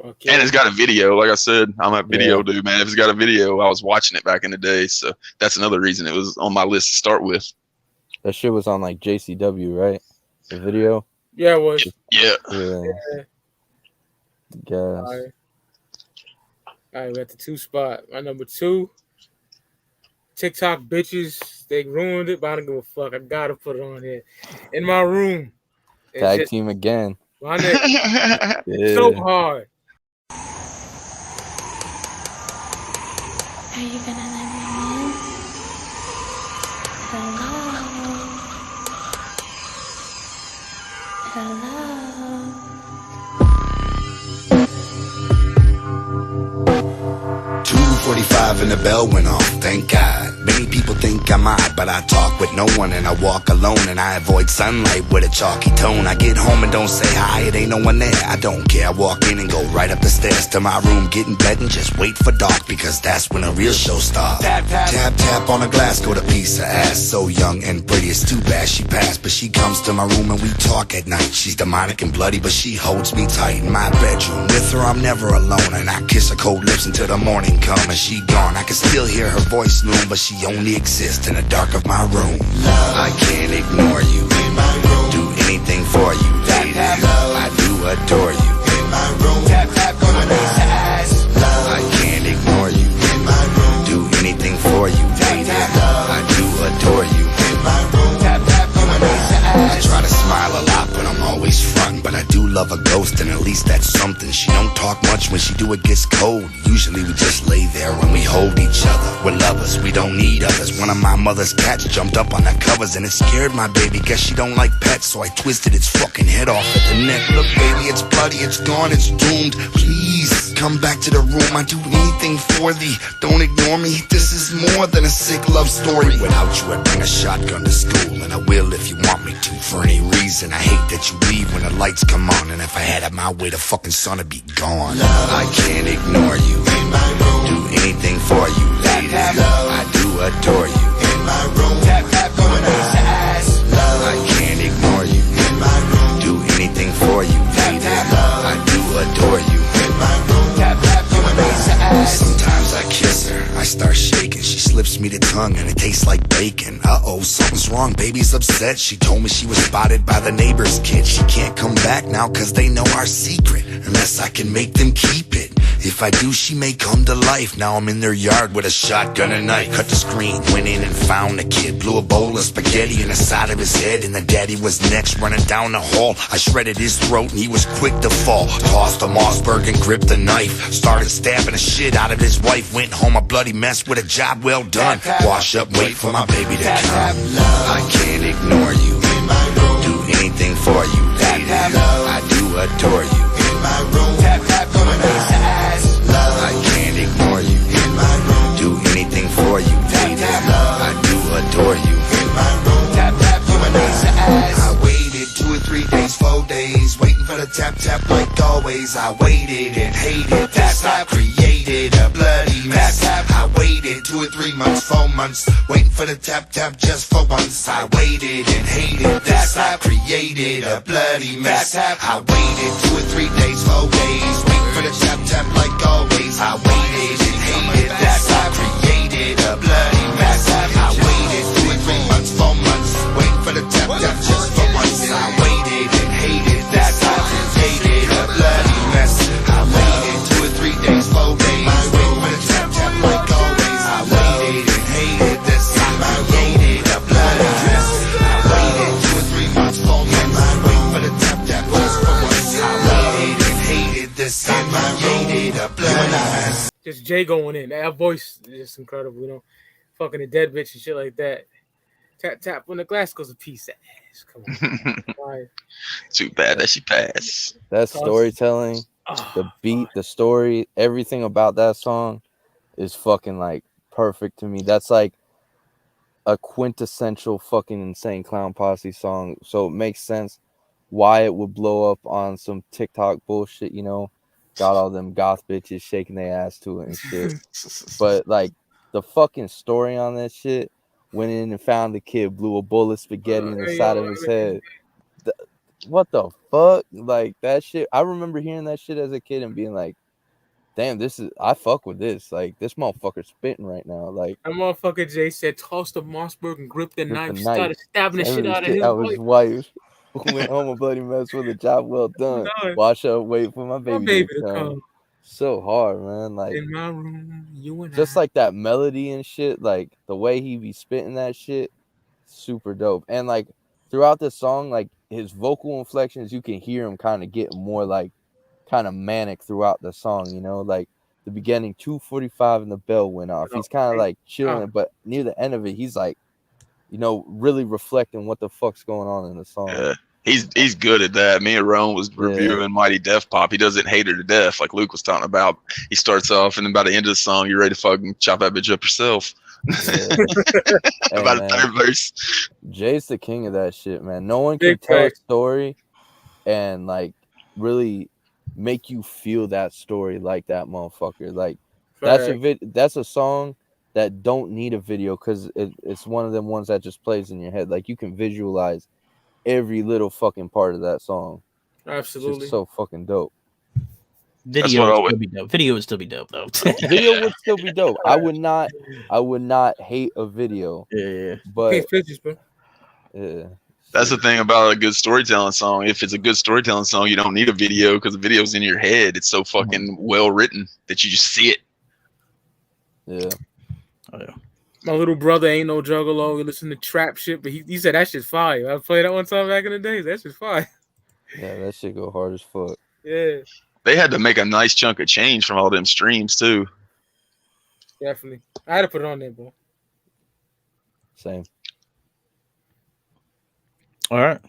Okay. And it's got a video. Like I said, I'm a video dude, man. If it's got a video, I was watching it back in the day. So that's another reason it was on my list to start with. That shit was on like JCW, right? The video. Yeah, it was. Yeah. Guess. All right, we're at the 2 spot. My number 2, TikTok bitches. They ruined it, but I don't give a fuck. I gotta put it on here. In my room. Tag team again. My nigga. So hard. Are you gonna let me in? Hello? 2:45 and the bell went off, thank God. Many people think I'm odd, but I talk with no one and I walk alone and I avoid sunlight with a chalky tone. I get home and don't say hi, it ain't no one there. I don't care, I walk in and go right up the stairs to my room, get in bed and just wait for dark, because that's when a real show starts. Tap, tap, tap, tap on a glass, go to piece of ass. So young and pretty, it's too bad she passed, but she comes to my room and we talk at night. She's demonic and bloody, but she holds me tight in my bedroom. With her I'm never alone, and I kiss her cold lips until the morning come and she gone. I can still hear her voice loom, but she only exists in the dark of my room. Love, I can't ignore you. In my room, do anything for you, lady. Love, I do adore you. In my room, tap tap on my ass. Love, I can't ignore you. In my room, do anything for you, lady. Love, I do adore you. In my room, tap tap on my ass. I try to smile a lot, but I'm always frontin'. But I do love a ghost, and at least that's something. She don't talk much, when she do it gets cold. Usually we just lay there when we hold each other. We're lovers, we don't need others. One of my mother's cats jumped up on the covers and it scared my baby. Guess she don't like pets, so I twisted its fucking head off at the neck. Look baby, it's bloody, it's gone, it's doomed. Please, come back to the room, I do anything for thee. Don't ignore me, this is more than a sick love story. Without you I'd bring a shotgun to school, and I will if you want me to. For any reason, I hate that you leave when the lights come on, and if I had it my way, the fucking sun would be gone. Love, I can't ignore you. In my room, do anything for you, lady. Love, I do adore you. In my room, tap tap on my ass. Love, I can't ignore you. In my room, do anything for you, lady. Love, I do adore you. In my room, tap tap on my ass. Sometimes I kiss her, I start shaking. She slips me the tongue and it tastes like bacon. Uh-oh, something's wrong, baby's upset. She told me she was spotted by the neighbor's kid. She can't come back now cause they know our secret, unless I can make them keep it. If I do, she may come to life. Now I'm in their yard with a shotgun and knife. Cut the screen, went in and found the kid. Blew a bowl of spaghetti in the side of his head, and the daddy was next, running down the hall. I shredded his throat and he was quick to fall. Tossed the Mossberg and gripped the knife. Started stabbing the shit out of his wife. Went home a bloody mess with a job well done. Wash up, wait for my baby to come. I can't ignore you. Do anything for you, lady. I do adore you. In my room, tap tap, you and I can't ignore you. In my room, do anything for you, lady. I do adore you. In my room, tap tap, you and I waited 2 or 3 days, 4 days, waiting for the tap tap like always. I waited and hated that I created a bloody mess. I waited 2 or 3 months, 4 months, waiting for the tap tap just for once. I waited and hated that I created a bloody mess. I waited 2 or 3 days, 4 days, waiting for the tap tap like always. I waited and hated that I created a bloody mess. I waited 2 or 3 months, 4 months, waiting for the tap tap just for once. I waited and hated that I created a bloody mess. I waited 2 or 3 days, 4 days, waiting for the tap tap like always. I waited and hated this. I created a bloody mess. I waited 2 or 3 months, 4 months, waiting for the tap tap just for once. I waited and hated this. I created a bloody mess. Just Jay going in. That voice is just incredible, you know. Fucking a dead bitch and shit like that. Tap tap when the glass goes a piece of ass. Come on. Too bad that she passed. That storytelling, the beat, the story, everything about that song is fucking like perfect to me. That's like a quintessential fucking Insane Clown Posse song. So it makes sense why it would blow up on some TikTok bullshit, you know. Got all them goth bitches shaking their ass to it and shit. But like the fucking story on that shit, went in and found the kid, blew a bowl of spaghetti in the side of his head. What the fuck? Like that shit. I remember hearing that shit as a kid and being like, damn, I fuck with this. Like this motherfucker's spitting right now. Like that motherfucker Jay said, toss the Mossberg and grip the knife. Started stabbing the shit out of his wife. Went home a bloody mess with a job well done. Wash up, wait for my baby to come. So hard, man. Like in my room, you and just like that melody and shit, like the way he be spitting that shit, super dope. And like throughout the song, like his vocal inflections, you can hear him kind of getting more like kind of manic throughout the song, you know, like the beginning 2:45 and the bell went off. He's kind of like chilling, but near the end of it, he's like, you know, really reflecting what the fuck's going on in the song. Yeah. He's good at that. Me and Rome was reviewing Mighty Def Pop. He doesn't hate her to death, like Luke was talking about. He starts off, and then by the end of the song, you're ready to fucking chop that bitch up yourself. About a third verse. Jay's the king of that shit, man. No one can tell a story and like really make you feel that story like that motherfucker. Like that's a song that don't need a video because it's one of them ones that just plays in your head. Like you can visualize every little fucking part of that song. Absolutely. It's just so fucking dope. Video would still be dope. Video would still be dope though. Video would still be dope. I would not hate a video. Yeah. But yeah. That's the thing about a good storytelling song. If it's a good storytelling song, you don't need a video because the video's in your head. It's so fucking well written that you just see it. Yeah. Oh yeah. My little brother ain't no juggalo. He listen to trap shit, but he said that shit's fire. I played that one time back in the days. That shit's fire. Yeah, that shit go hard as fuck. Yeah. They had to make a nice chunk of change from all them streams too. Definitely. I had to put it on there, bro. Same. All right.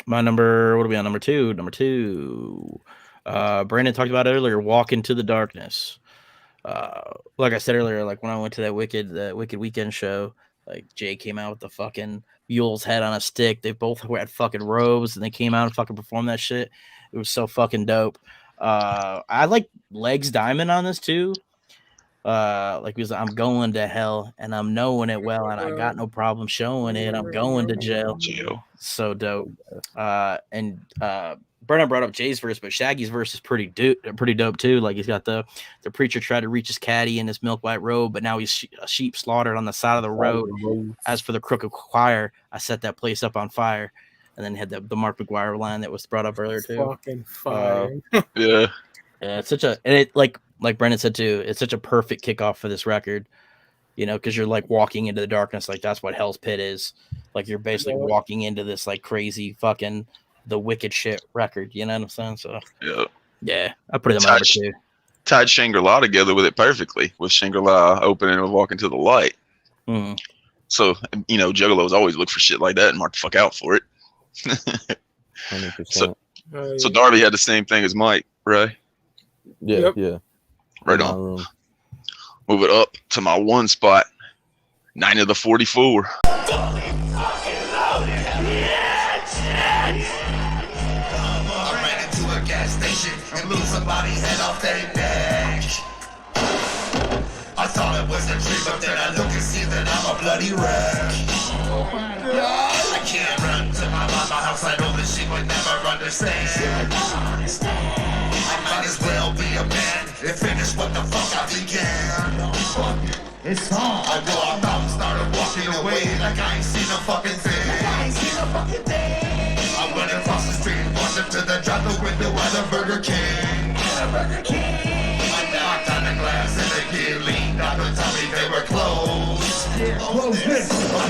My number, what are we on? Number two. Brandon talked about it earlier, Walk Into the Darkness. Like I said earlier, like when I went to that Wicked Weekend show, like Jay came out with the fucking mule's head on a stick. They both had fucking robes and they came out and fucking performed that shit. It was so fucking dope. I like Legs Diamond on this too. Like because I'm going to hell and I'm knowing it well and I got no problem showing it. I'm going to jail. So dope. And Brennan brought up Jay's verse, but Shaggy's verse is pretty dope too. Like he's got the preacher tried to reach his caddy in his milk white robe, but now he's a sheep slaughtered on the side of the road. As for the crooked choir, I set that place up on fire. And then had the Mark McGuire line that was brought up earlier too. Fucking fire. Yeah. Yeah, it's such a, and it like like Brendan said too, it's such a perfect kickoff for this record, you know, because you're like walking into the darkness. Like that's what Hell's Pit is. Like you're basically walking into this like crazy fucking the Wicked Shxt record. You know what I'm saying? So yeah, I put it in my number 2. Tied Shangri-La together with it perfectly, with Shangri-La opening and walking to the light. Mm. So, you know, Juggalos always look for shit like that and mark the fuck out for it. 100%. So Darby had the same thing as Mike, right? Yeah, yeah. Right on. Move it up to my 1 spot. Night of the 44. And blew somebody's head off their neck. I thought it was a dream, but then I look and see that I'm a bloody wreck. I can't run to my mama house, I know that she would never understand. I might as well be a man and finish what the fuck I began. It's on. I walked out and started walking away like I ain't seen a fucking thing. I went across the street, walked up to the drive-thru window at the Burger King. I knocked on the glass and the kid leaned out and told me they were closed. I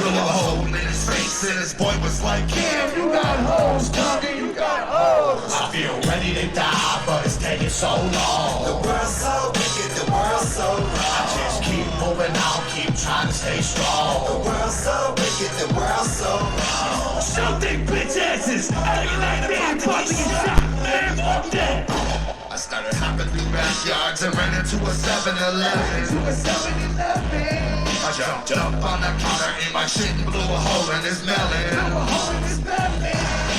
blew a hole in his face and his boy was like, "Damn, you got hoes, Tommy, you got hoes." I feel ready to die, but it's taking so long. The world's so wicked, the world's so wrong. I just keep moving on, keep trying to stay strong. The world's so wicked, the world's so wrong. Shoot they bitch asses, I started hopping through backyards and ran into a 7-Eleven. I jumped up on the counter in my shit and blew a hole in his melon.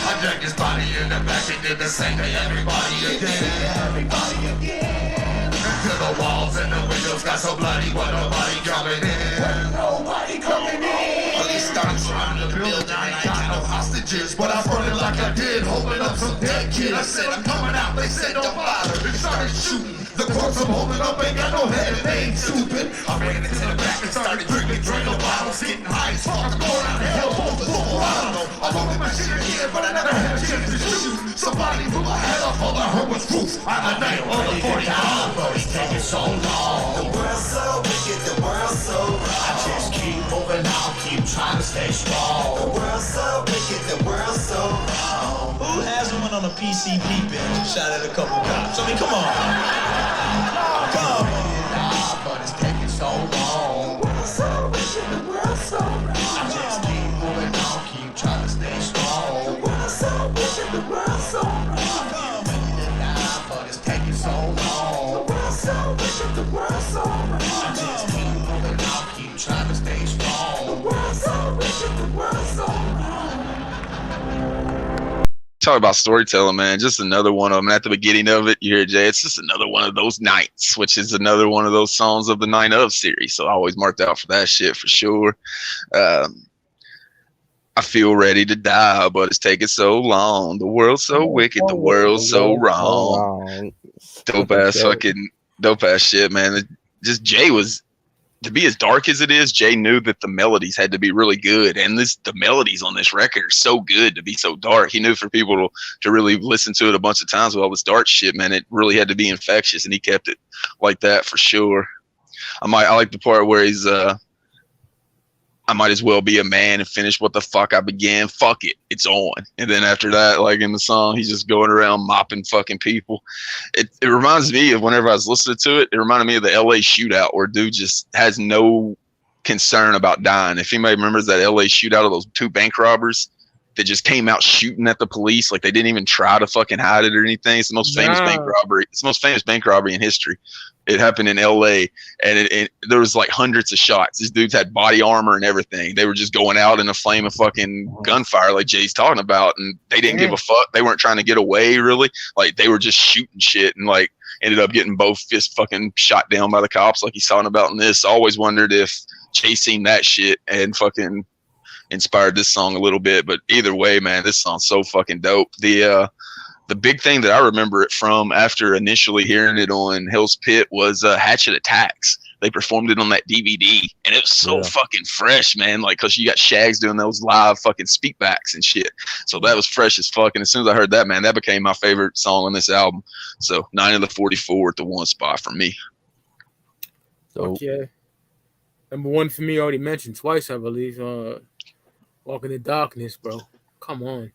I dragged his body in the back and did the same to everybody again. Till the walls and the windows got so bloody, but nobody coming in. Police started surrounding the building. I ain't got no hostages, but I brought it like I did, holding up some dead kid. I said I'm coming out, they said don't bother. They started shooting. The corpse I'm holding up ain't got no head and they ain't stupid. I ran into the back and started drinking bottles, getting high as fuck, going out to hell, both the full. I don't know. I loaded my shit again, but I never had a chance to shoot. Somebody blew my head off, all I heard was proof. I'm a night on the 45, but it's taking so long. The world's so wicked, the world's so wrong. I just keep moving on, keep trying to stay strong. The world's so wicked, the world's so wrong. Who hasn't went on a PC peeping, shot at a couple cops? I mean, come on. Come on. But it's taking so long. The world's so wicked, the world's so wrong. I just keep moving on, keep trying to stay strong. The world's so wicked, the world's so wrong. But it's taking so long. The world's so wicked, the world's so wrong. I just keep moving on, keep trying to stay strong. The world's so wicked, the world's so wrong. Talk about storytelling, man. Just another one of them. At the beginning of it, you hear Jay. It's just another one of those nights, which is another one of those songs of the Night of series. So I always marked out for that shit for sure. I feel ready to die, but it's taking so long. The world's so wicked, the world's so wrong. Dope ass shit, man. Just Jay was, to be as dark as it is, Jay knew that the melodies had to be really good, and the melodies on this record are so good to be so dark. He knew for people to really listen to it a bunch of times with all this dark shit, man, it really had to be infectious, and he kept it like that for sure. I like the part where he's I might as well be a man and finish what the fuck I began. Fuck it, it's on. And then after that, like in the song, he's just going around mopping fucking people. It reminds me of whenever I was listening to it, it reminded me of the LA shootout where dude just has no concern about dying. If anybody remembers that LA shootout of those 2 bank robbers that just came out shooting at the police, like they didn't even try to fucking hide it or anything. It's the most famous bank robbery. It's the most famous bank robbery in history. It happened in LA, and there was like hundreds of shots. These dudes had body armor and everything. They were just going out in a flame of fucking gunfire, like Jay's talking about, and they didn't give a fuck. They weren't trying to get away, really. Like they were just shooting shit, and like ended up getting both fists fucking shot down by the cops, like he's talking about in this. I always wondered if Jay seen that shit and fucking inspired this song a little bit. But either way, man, this song's so fucking dope. The big thing that I remember it from after initially hearing it on Hell's Pit was Hatchet Attacks. they performed it on that DVD, and it was so fucking fresh, man. Like, cause you got Shags doing those live fucking speakbacks and shit. So that was fresh as fuck. And as soon as I heard that, man, that became my favorite song on this album. So 9 of the 44 at the one spot for me. So yeah, number one for me, already mentioned twice, I believe. Walk in the Darkness, bro. Come on.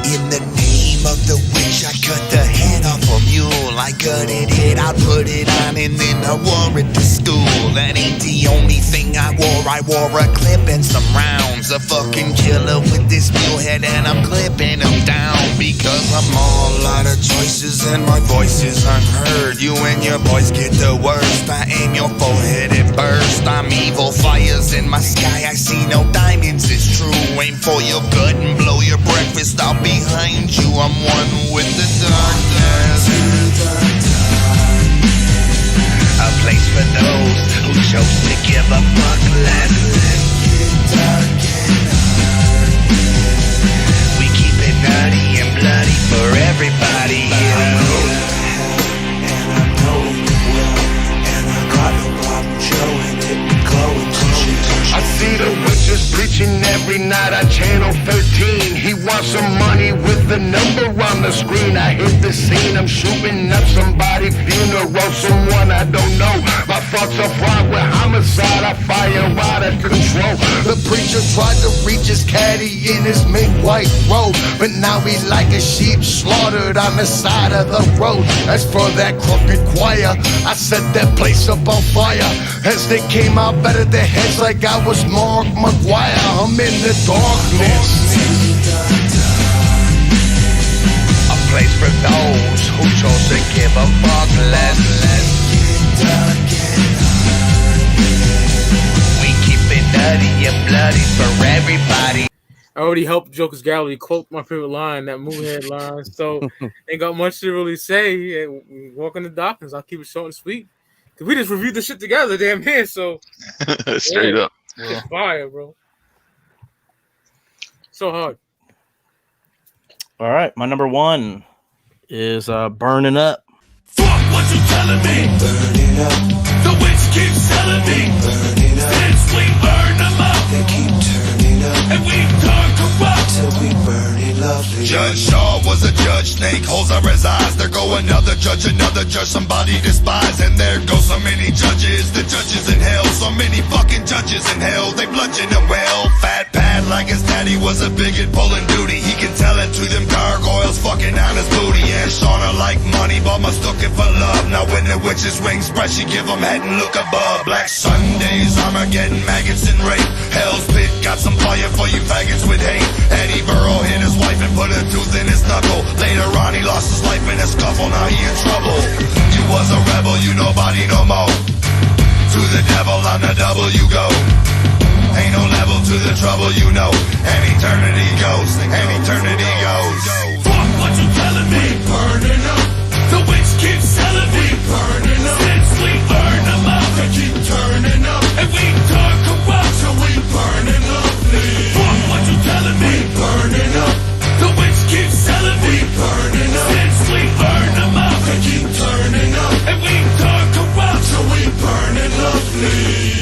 In the name of the witch, I cut the head off a mule. I gutted it, I put it on, and then I wore it to school. That ain't the only thing I wore a clip and some rounds. A fucking killer with this mule head, and I'm clipping him down. Because I'm all out of choices, and my voice is unheard. You and your boys get the worst. I aim your forehead and burst. I'm evil, fires in my sky, I see no diamonds, it's true. Aim for your gut and blow your breakfast out behind you. I'm one with the darkness. A place for those who chose to give a fuck less. We keep it nutty and bloody for everybody here. And I know it well, and I got no problem showing it and glowing to shit. I see the witches preaching every night on Channel 13. He wants some money with the number on the screen. I hit the scene, I'm shooting up somebody's funeral, someone I don't know. My thoughts are fraught with homicide, I fire out of control. The preacher tried to reach his caddy in his mink white robe, but now he's like a sheep slaughtered on the side of the road. As for that crooked choir, I set that place up on fire. As they came out, battered their heads like I was Mark McGuire. I'm in the darkness. A place for those who chose to give a fuck less. We keep it nutty and bloody for everybody. I already helped Jokerz Gallery quote my favorite line, that movie headline. So ain't got much to really say. Walk in the Darkness. I'll keep it short and sweet. Cause we just reviewed this shit together, damn near. So straight up, it's fire, bro. So hard. All right, my number one is Burning Up. Fuck what you telling me. Burning up. The witch keeps telling me. Burning up. Since we burn them up, they keep turning up, and we turn corrupt till we burn it lovely. Judge Shaw was a judge, snake holes are his eyes. There go another judge, somebody despise. And there go so many judges, the judges in hell. So many fucking judges in hell, they bludgeon him well. Fat pad like his daddy was a bigot pulling duty. He can tell it to them gargoyles fucking on his booty. And Shauna like money, but mistook it for love. Now when the witch's wings spread, she give him head and look above. Black Sundays, Armageddon, maggots and rape. Hell's pit got some fire for you faggots with hate. Eddie Burrow hit his wife and put a tooth in his knuckle. Later on he lost his life in a scuffle, now he in trouble. You was a rebel, you nobody no more. To the devil on the double you go. Ain't no level to the trouble you know. And eternity goes, and eternity goes. Fuck what you telling me. Burning up. The witch keeps telling me. Burning up. Since we burn them up, they keep turning up, and we turn corrupt till we burning lovely. Fuck what you telling me. Burning up. The witch keeps telling me. Burning up. Since we burn them up, they keep turning up, and we turn corrupt till we burning lovely.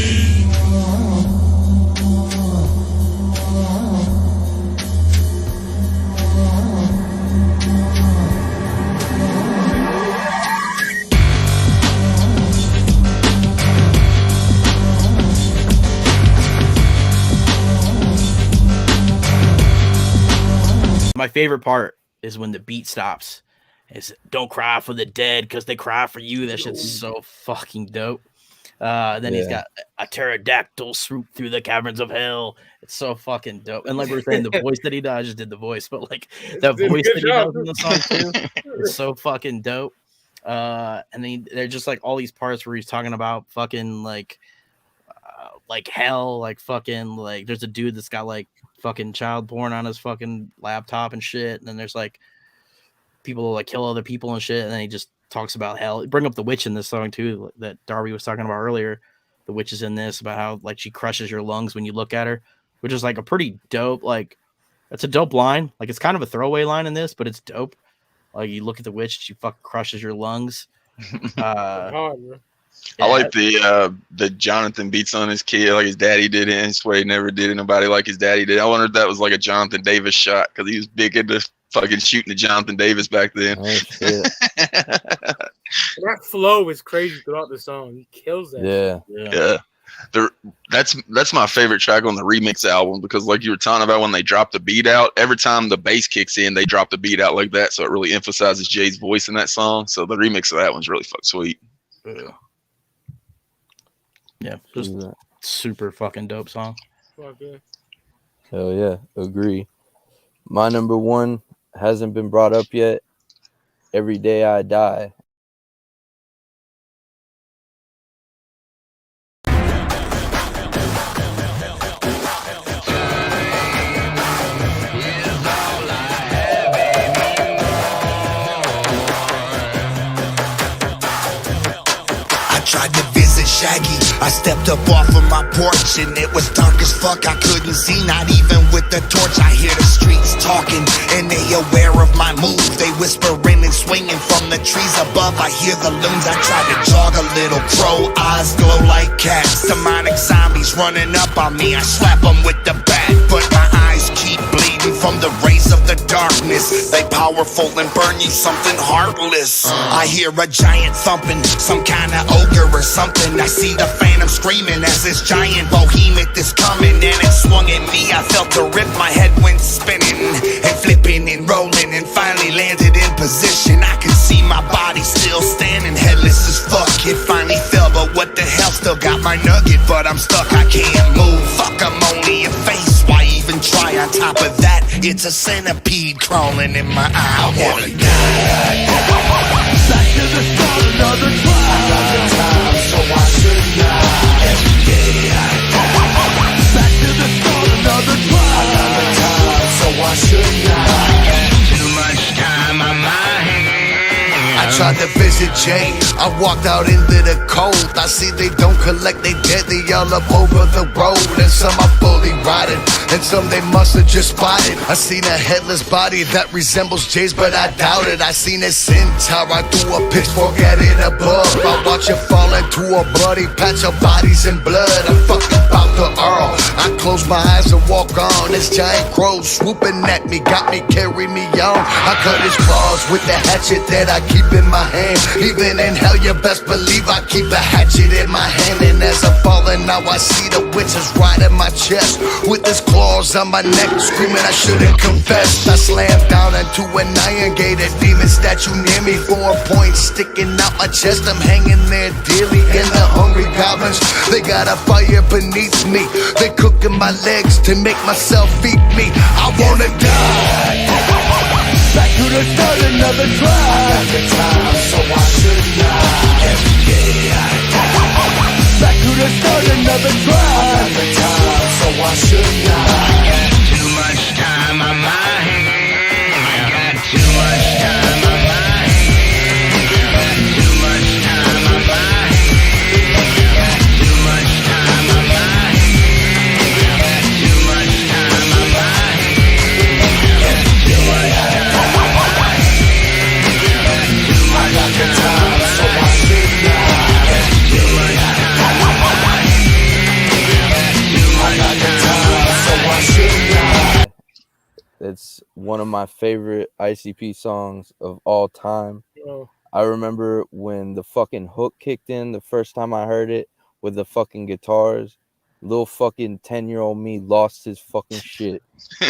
My favorite part is when the beat stops. It's "Don't cry for the dead because they cry for you." That shit's so fucking dope. Then he's got a pterodactyl swoop through the caverns of hell. It's so fucking dope. And like we were saying, the voice that he does, I just did the voice, but like the voice that he does in the song too, it's so fucking dope. And then they're just like all these parts where he's talking about fucking like hell, like fucking like there's a dude that's got like fucking child porn on his fucking laptop and shit, and then there's like people like kill other people and shit, and then he just talks about hell. Bring up the witch in this song too that Darby was talking about earlier. the witch is in this, about how like she crushes your lungs when you look at her, which is like a pretty dope, like that's a dope line. Like it's kind of a throwaway line in this, but it's dope. Like you look at the witch, she fucking crushes your lungs. Hard, bro. I like the Jonathan beats on his kid like his daddy did it, and swear he never did anybody like his daddy did. I wonder if that was like a Jonathan Davis shot because he was big into fucking shooting at Jonathan Davis back then. Oh, shit. That flow is crazy throughout the song. He kills that. Yeah. That's my favorite track on the remix album because like you were talking about when they drop the beat out, every time the bass kicks in, they drop the beat out like that, so it really emphasizes Jay's voice in that song. So the remix of that one's really fucking sweet. Yeah, just super fucking dope song. Fuck yeah. Hell yeah, agree. My number one hasn't been brought up yet. Every Day I Die. Tried to visit Shaggy. I stepped up off of my porch and it was dark as fuck. I couldn't see, not even with the torch. I hear the streets talking and they aware of my move. They whispering and swinging from the trees above. I hear the loons. I try to jog a little. Crow eyes glow like cats. Demonic zombies running up on me. I slap them with the bat, but my eyes keep bleeding from the rays of the darkness. They powerful and burn you something heartless. I hear a giant thumping, some kind of ogre or something. I see the phantom screaming as this giant behemoth is coming, and it swung at me. I felt a rip, my head went spinning and flipping and rolling, and finally landed in position. I can see my body still standing, headless as fuck. It finally fell, but what the hell? Still got my nugget, but I'm stuck. I can't move. Fuck, I'm only a face. Why even try? On top of that, it's a centipede crawling in my eye. I wanna die. Back to the start, another try. Another time, so I should not. Every day I die. Back to the start, another try. Another time, so I should not. Too much time on my hands. I tried to visit Jay, I walked out into the cold. I see they don't collect, they dead, they all up over the road. And some are fully rotted, and some they must have just spotted. I seen a headless body that resembles Jay's, but I doubt it. I seen a centaur, I threw a pitchfork at it above. I watch it fall into a bloody patch of bodies and blood. I'm fucking about to Earl. I close my eyes and walk on. This giant crow swooping at me, got me, carry me on. I cut his claws with the hatchet that I keep in my hand. Even in hell, you best believe I keep a hatchet in my hand. And as I'm falling, now I see the witches right in my chest with his claws on my neck, screaming I shouldn't confess. I slammed down into an iron gated demon statue near me, 4 points sticking out my chest. I'm hanging there daily, and the hungry goblins, they got a fire beneath me. They cooking my legs to make myself eat me. I wanna die. Back to the start, another try. Another time, so I should not. Every day I die. Back to the start, another try. Another time, so I should not. Too much time on my hands. I got too much time on my hands. I got too much time on my hands. I got too much time on my hands. I got too much time on my hands. I got too much time. It's one of my favorite ICP songs of all time. Oh. I remember when the fucking hook kicked in the first time I heard it with the fucking guitars. Little fucking 10-year-old me lost his fucking shit.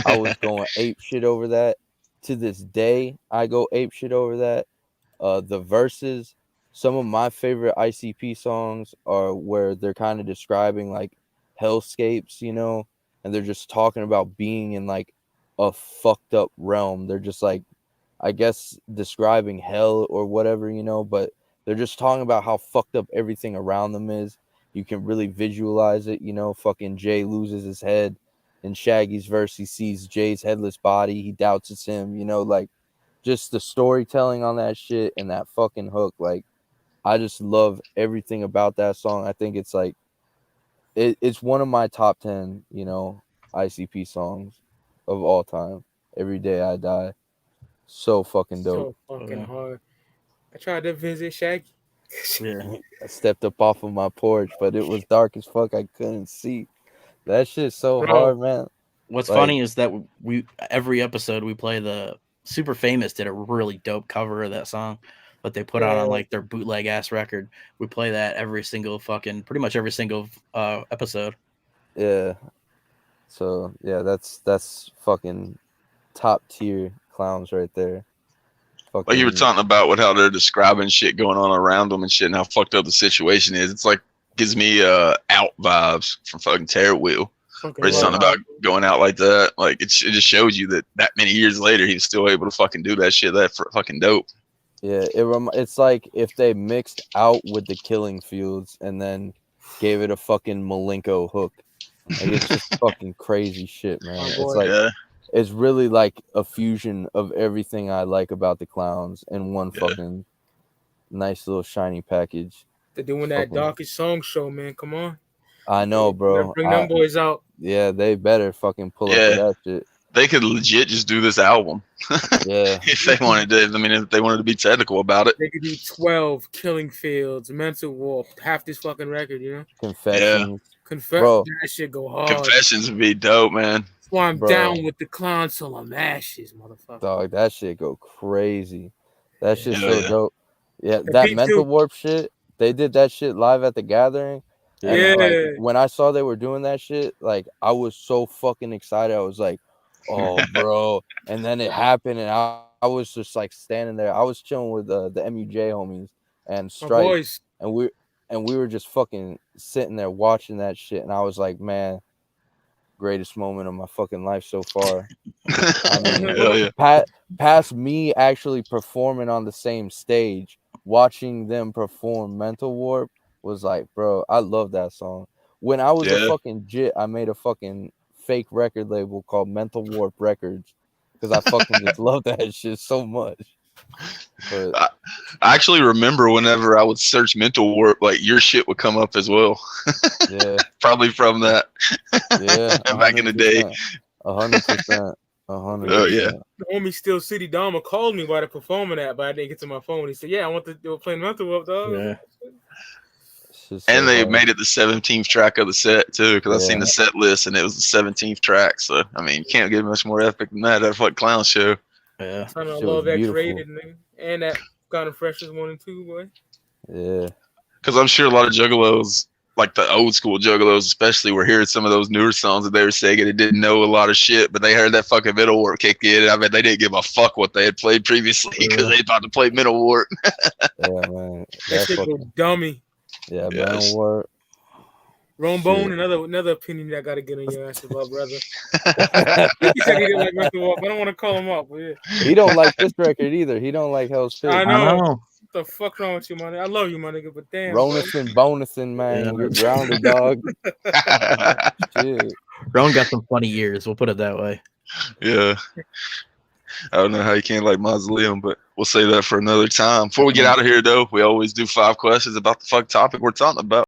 I was going ape shit over that. To this day, I go ape shit over that. The verses, some of my favorite ICP songs are where they're kind of describing like hellscapes, you know, and they're just talking about being in like a fucked up realm. They're just like, I guess, describing hell or whatever, you know, but they're just talking about how fucked up everything around them is. You can really visualize it, you know. Fucking Jay loses his head in Shaggy's verse. He sees Jay's headless body. He doubts it's him, you know, like just the storytelling on that shit and that fucking hook. Like, I just love everything about that song. I think it's like it's one of my top 10, you know, ICP songs of all time. Every Day I Die. So fucking dope. So fucking hard. I tried to visit Shaggy. Yeah. I stepped up off of my porch, but it was dark as fuck. I couldn't see. That shit's so Bro, hard, man. What's Like, funny is that we every episode we play the Super Famous did a really dope cover of that song, but they put out on like their bootleg ass record. We play that every single pretty much every single episode. Yeah. So yeah, that's fucking top tier clowns right there. Like you were talking about with how they're describing shit going on around them and shit, and how fucked up the situation is. It's like gives me out vibes from fucking Terror Wheel. Where it's something about going out like that. Like it just shows you that many years later he was still able to fucking do that shit. That fucking dope. Yeah, it's like if they mixed Out with the Killing Fields and then gave it a fucking Malenko hook. Like it's just fucking crazy shit, man. It's like it's really like a fusion of everything I like about the clowns in one fucking nice little shiny package. They're doing that darkest song show, man. Come on. I know, bro. Bring them boys out. Yeah, they better fucking pull up for that shit. They could legit just do this album. Yeah. If they wanted to. I mean, if they wanted to be technical about it. They could do 12 Killing Fields, Mental Warp, half this fucking record, you know? Confessions. Bro. That shit go hard. Confessions would be dope, man. That's why I'm down with the clown till I'm ashes, motherfucker. Dog, that shit go crazy. That shit's so dope. Yeah, that Mental Warp shit, they did that shit live at the Gathering. And like, when I saw they were doing that shit, like I was so fucking excited. I was like, oh, bro. And then it happened, and I was just like standing there. I was chilling with the MUJ homies and Stripe, and we were just fucking sitting there watching that shit. And I was like, man, greatest moment of my fucking life so far. I mean, past me actually performing on the same stage, watching them perform Mental Warp was like, bro, I love that song. When I was a fucking jit, I made a fucking fake record label called Mental Warp Records because I fucking just love that shit so much. But I actually remember whenever I would search Mental Warp, like your shit would come up as well. Yeah, probably from that. Yeah, back in the day. 100%. 100%. Oh yeah. The homie Still City Dama called me while they're performing that, but I didn't get to my phone. He said, "Yeah, I want to do playing Mental Warp, dog." Yeah. And they made it the 17th track of the set too, because I seen the set list and it was the 17th track. So I mean, you can't get much more epic than that. That's like clown show. Yeah, I love X-rated, nigga, and that kind of fresh as 1 and 2, boy. Yeah, because I'm sure a lot of juggalos, like the old school juggalos, especially, were hearing some of those newer songs that they were singing and didn't know a lot of shit, but they heard that fucking Mental Warp kick in. And I bet they didn't give a fuck what they had played previously because they about to play Mental Warp. Yeah, man. That shit go dummy. Yeah, Mental Warp. Rombone, another opinion that I gotta get on your ass about, brother. He said he didn't like Mental Warp. I don't want to call him up, but yeah. He don't like this record either. He don't like Hell's Pit. I know. What the fuck wrong with you, man? I love you, my nigga, but damn. Ronusin, bonusin, man. You're grounded, dog. Shit. Ron got some funny years. We'll put it that way. Yeah. I don't know how you can't like Mausoleum, but we'll save that for another time. Before we get out of here, though, we always do 5 questions about the fuck topic we're talking about.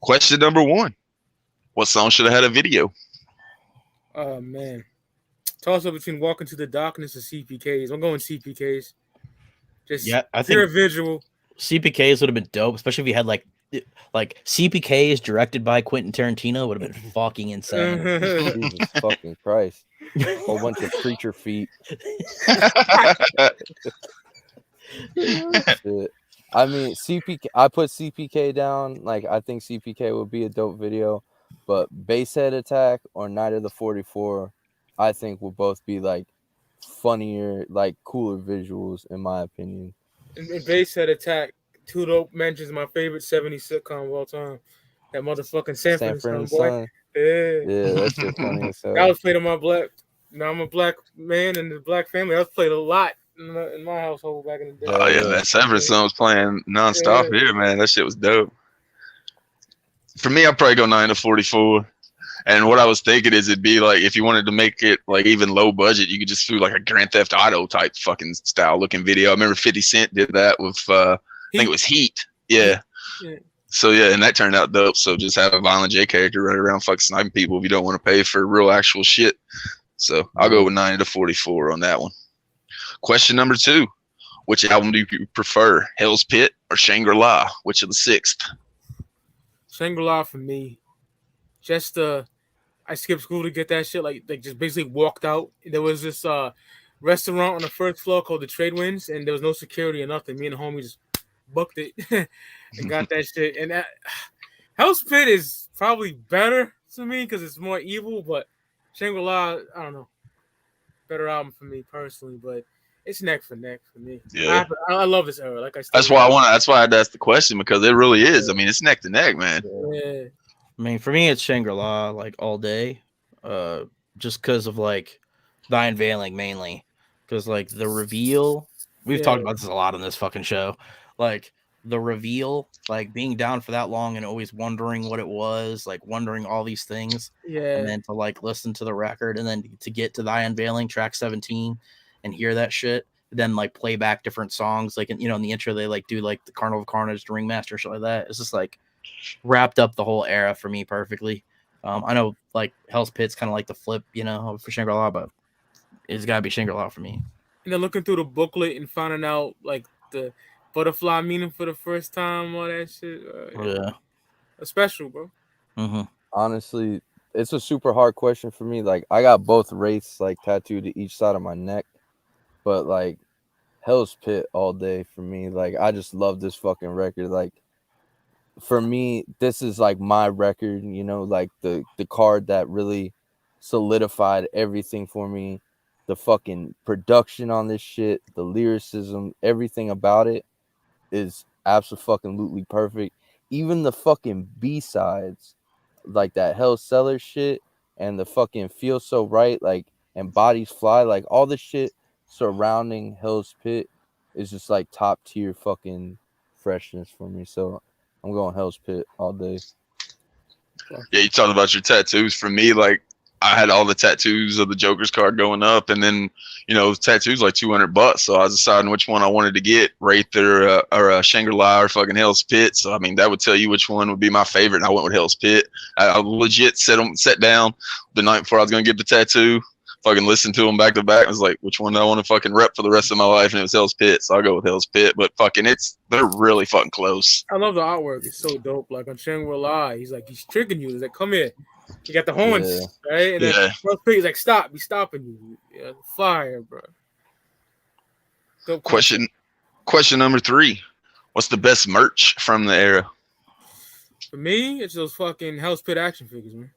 Question number 1. What song should have had a video? Oh, man. Toss up between Walking to the Darkness and CPKs. I'm going CPKs. Just I think pure visual. CPKs would have been dope, especially if you had like CPKs directed by Quentin Tarantino would have been fucking insane. Jesus fucking Christ. Whole bunch of preacher feet. Shit. I mean, I put CPK down. Like, I think CPK would be a dope video, but Basehead Attack or Night of the 44, I think would both be like funnier, like cooler visuals, in my opinion. And Basehead Attack, 2 dope mentions my favorite 70s sitcom of all time. That motherfucking Sanford and Son, boy. Yeah, that shit funny as hell. That was played on my black. You know, I'm a black man in the black family. I was played a lot in my household back in the day. Oh yeah, that Sanford song was playing nonstop here, man. That shit was dope. For me, I'd probably go 9 to 44. And what I was thinking is it'd be like if you wanted to make it like even low budget, you could just do like a Grand Theft Auto type fucking style looking video. I remember 50 Cent did that with I think it was Heat. Yeah. So yeah, and that turned out dope. So just have a Violent J character running around fucking sniping people if you don't want to pay for real actual shit. So I'll go with 90 to 44 on that one. Question number 2. Which album do you prefer? Hell's Pit or Shangri-La? Which of the 6th? Shangri-La for me. Just I skipped school to get that shit. Like just basically walked out. There was this restaurant on the first floor called the Trade Winds, and there was no security or nothing. Me and the homie just booked it and got that shit. And that Hell's Pit is probably better to me because it's more evil, but Shangri-La, I don't know, better album for me personally, but it's neck for neck for me. Yeah, I love this era. Like I said, that's why I had to ask the question because it really is. I mean, it's neck to neck, man. Yeah. I mean, for me, it's Shangri-La like all day, just because of like the unveiling mainly, because like the reveal. We've talked about this a lot on this fucking show, like the reveal, like being down for that long and always wondering what it was, like wondering all these things, and then to like listen to the record and then to get to the unveiling track 17 and hear that shit, then like play back different songs, like in the intro they like do like the Carnival of Carnage, Ringmaster, shit like that. It's just like wrapped up the whole era for me perfectly. I know like Hell's Pit's kind of like the flip, for Shangri-La, but it's gotta be Shangri-La for me. And then looking through the booklet and finding out like the butterfly meaning for the first time, all that shit. A special, bro. Honestly, it's a super hard question for me. Like I got both wraiths like tattooed to each side of my neck, but like Hell's Pit all day for me. Like I just love this fucking record. Like for me, this is like my record, like the card that really solidified everything for me. The fucking production on this shit, the lyricism, everything about it is absolutely perfect. Even the fucking B-sides, like that Hell Cellar shit and the fucking Feel So Right, like, and Bodies Fly, like all the shit surrounding Hell's Pit is just like top tier fucking freshness for me. So I'm going Hell's Pit all day. Yeah, you talking about your tattoos. For me, like I had all the tattoos of the Joker's card going up, and then tattoos like $200. So I was deciding which one I wanted to get, Wraith or Shangri-La or fucking Hell's Pit. So I mean that would tell you which one would be my favorite, and I went with Hell's Pit. I legit sat down the night before I was gonna get the tattoo, fucking listened to them back to back. I was like, which one do I want to fucking rep for the rest of my life? And it was Hell's Pit, so I'll go with Hell's Pit. But fucking they're really fucking close. I love the artwork. It's so dope. Like on Shangri-La, he's tricking you. He's like, come here. You got the horns, right? And then he's like, stop. He's stopping you. Yeah, fire, bro. Dope Question number 3. What's the best merch from the era? For me, it's those fucking Hell's Pit action figures, man.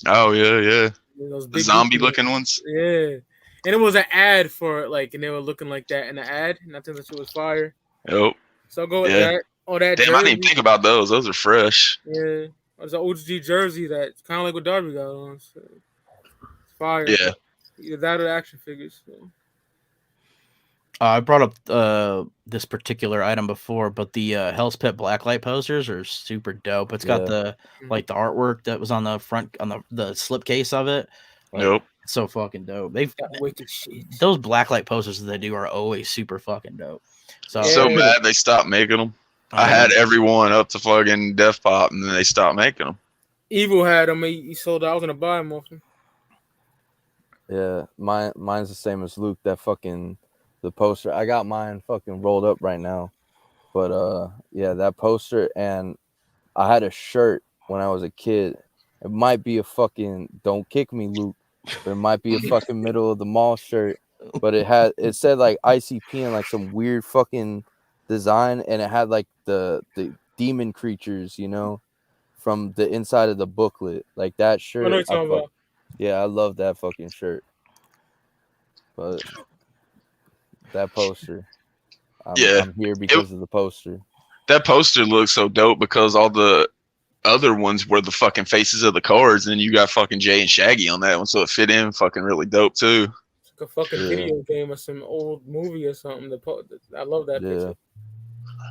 Oh, yeah. Those the zombie-looking ones? Yeah. And it was an ad for it, like, and they were looking like that in the ad, and I think that shit was fire. Yep. So I'll go with that. Oh, that Damn, jersey. I didn't even think about those. Those are fresh. Yeah. There's an OG jersey that's kind of like what Darby got on. So it's fire. Yeah. Either that or the action figures. So. I brought up this particular item before, but the Hell's Pit blacklight posters are super dope. It's got the like the artwork that was on the front on the slipcase of it. Like, it's so fucking dope. They've got wicked shit. Those blacklight posters that they do are always super fucking dope. So mad they stopped making them. I had everyone up to fucking Def Pop, and then they stopped making them. Evil had them. He sold out. I was gonna buy them off him. Yeah, mine's the same as Luke. That fucking the poster. I got mine fucking rolled up right now, but yeah, that poster, and I had a shirt when I was a kid. It might be a fucking "Don't kick me, Luke," but it might be a fucking middle of the mall shirt. But it said like ICP and like some weird fucking design, and it had like the demon creatures, from the inside of the booklet, like that shirt. I know what you're talking about. Yeah, I love that fucking shirt. But that poster, I'm here because of the poster. That poster looks so dope because all the other ones were the fucking faces of the cards, and then you got fucking Jay and Shaggy on that one, so it fit in fucking really dope too. It's like a fucking video game or some old movie or something. I love that picture.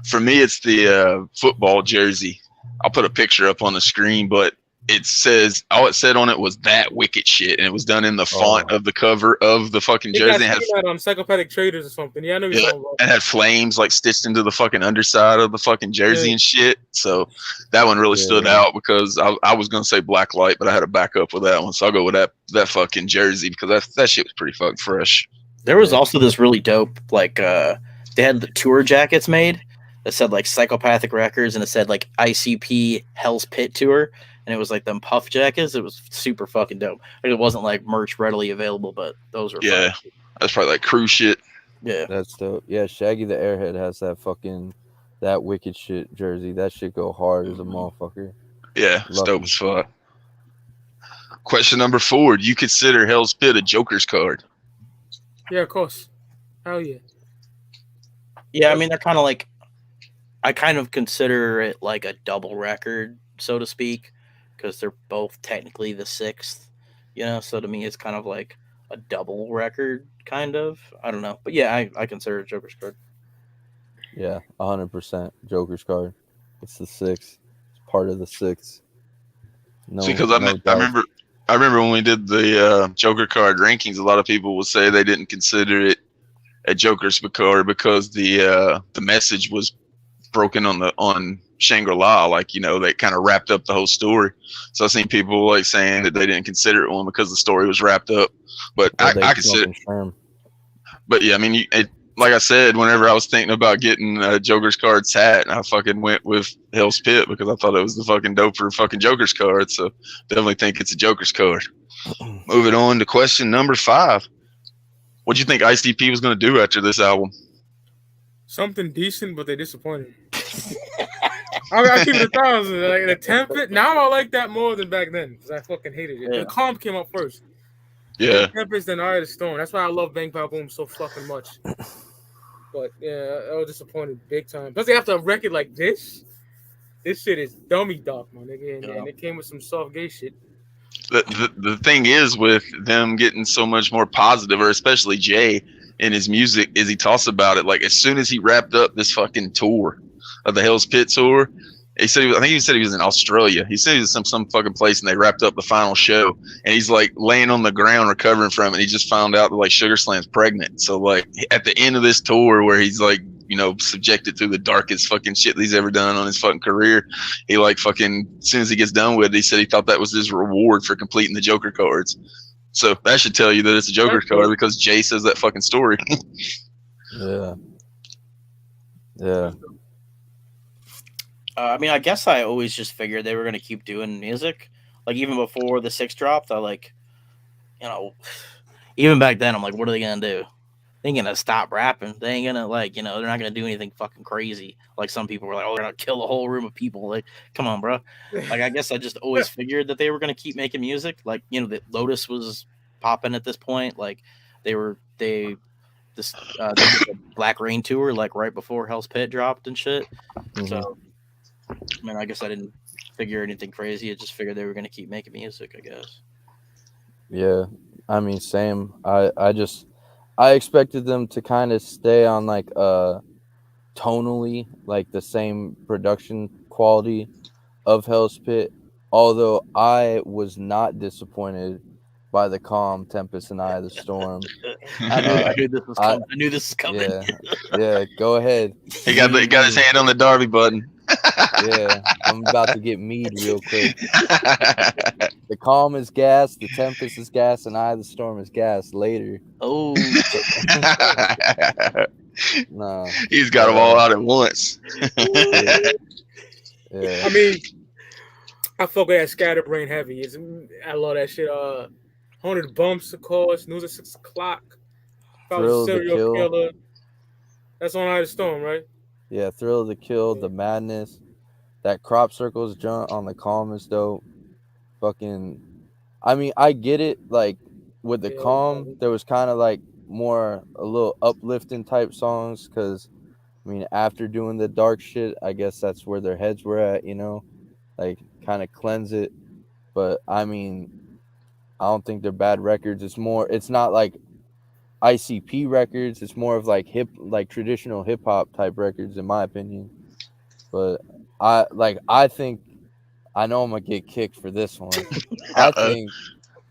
For me, it's the football jersey. I'll put a picture up on the screen, but it says all it said on it was that wicked shit, and it was done in the font of the cover of the fucking It jersey. got It seen on Psychopathic Traders or something. Yeah, I know you're talking about. and had flames like stitched into the fucking underside of the fucking jersey and shit. So that one really stood out because I was gonna say black light, but I had to back up with that one. So I'll go with that fucking jersey because that shit was pretty fucking fresh. There was also this really dope, like they had the tour jackets made that said like Psychopathic Records, and it said like ICP Hell's Pit Tour, and it was like them puff jackets. It was super fucking dope. Like, it wasn't like merch readily available, but those were fun. That's probably like cruise shit. Yeah, that's dope. Yeah, Shaggy the Airhead has that wicked shit jersey. That shit go hard as a motherfucker. Yeah, it's dope as fuck. Question number 4: do you consider Hell's Pit a Joker's card? Yeah, of course. Hell yeah. Yeah, I mean they're kind of like, I kind of consider it like a double record, so to speak, because they're both technically the 6th, you know. So to me, it's kind of like a double record, kind of. I don't know, but yeah, I consider it Joker's card. Yeah, 100% Joker's card. It's the 6th. It's part of the 6th. No, because I remember when we did the Joker card rankings, a lot of people would say they didn't consider it a Joker's card because the message was broken on Shangri-La, like, you know, they kind of wrapped up the whole story. So I've seen people like saying that they didn't consider it one because the story was wrapped up. But I consider. But yeah, I mean, like I said, whenever I was thinking about getting a Joker's card hat, I fucking went with Hell's Pit because I thought it was the fucking doper fucking Joker's card. So definitely think it's a Joker's card. Moving on to question number 5. What do you think ICP was going to do after this album? Something decent, but they disappointed. I keep it 1,000. Like the Tempest, now I like that more than back then because I fucking hated it. The Calm came out first. Yeah. Tempest and Eye of the Storm. That's why I love Bang Pow Boom so fucking much. But yeah, I was disappointed big time. Especially after a record like this. This shit is dummy dark, my nigga. And it came with some soft gay shit. The thing is with them getting so much more positive, or especially Jay in his music, is he talks about it like as soon as he wrapped up this fucking tour of the Hell's Pit tour. He said I think he said he was in Australia. He said he was in some fucking place and they wrapped up the final show. And he's like laying on the ground recovering from it. And he just found out that like Sugar Slam's pregnant. So like at the end of this tour where he's like, you know, subjected to the darkest fucking shit that he's ever done on his fucking career, he like fucking, as soon as he gets done with it, he said he thought that was his reward for completing the Joker cards. So that should tell you that it's a Joker card because Jay says that fucking story. Yeah. Yeah. I mean, I guess I always just figured they were going to keep doing music. Like, even before the 6 dropped, I like, you know, even back then, I'm like, what are they going to do? They ain't going to stop rapping. They ain't going to, like, you know, they're not going to do anything fucking crazy. Like, some people were like, oh, they're going to kill a whole room of people. Like, come on, bro. Like, I guess I just always figured that they were going to keep making music. Like, you know, that Lotus was popping at this point. Like, they did the Black Rain tour, like, right before Hell's Pit dropped and shit. Mm-hmm. So, I mean, I guess I didn't figure anything crazy. I just figured they were going to keep making music, I guess. Yeah. I mean, same. I expected them to kind of stay on like tonally like the same production quality of Hell's Pit, although I was not disappointed by the Calm, Tempest, and Eye of the Storm. I knew this was coming. I knew this was coming. Yeah, go ahead. He got his hand on the Darby button. Yeah, I'm about to get mead real quick. The Calm is gas, the Tempest is gas, and Eye of the Storm is gas later. Oh. No. He's got them all out at once. Yeah. I mean, I fuck with that Scatterbrain heavy. I love that shit. 100 Bumps, of course. News at 6 o'clock. Thrill the Kill. Killer. That's on Eye of the Storm, right? Yeah, Thrill of the Kill, The Madness. That Crop Circles jump on the Calm is dope. Fucking, I mean, I get it. Like, with the Calm, there was kind of like more a little uplifting type songs because, I mean, after doing the dark shit, I guess that's where their heads were at, you know? Like, kind of cleanse it. But, I mean, I don't think they're bad records. It's not like ICP records. It's more of like traditional hip hop type records, in my opinion. But I think I know I'm gonna get kicked for this one. I think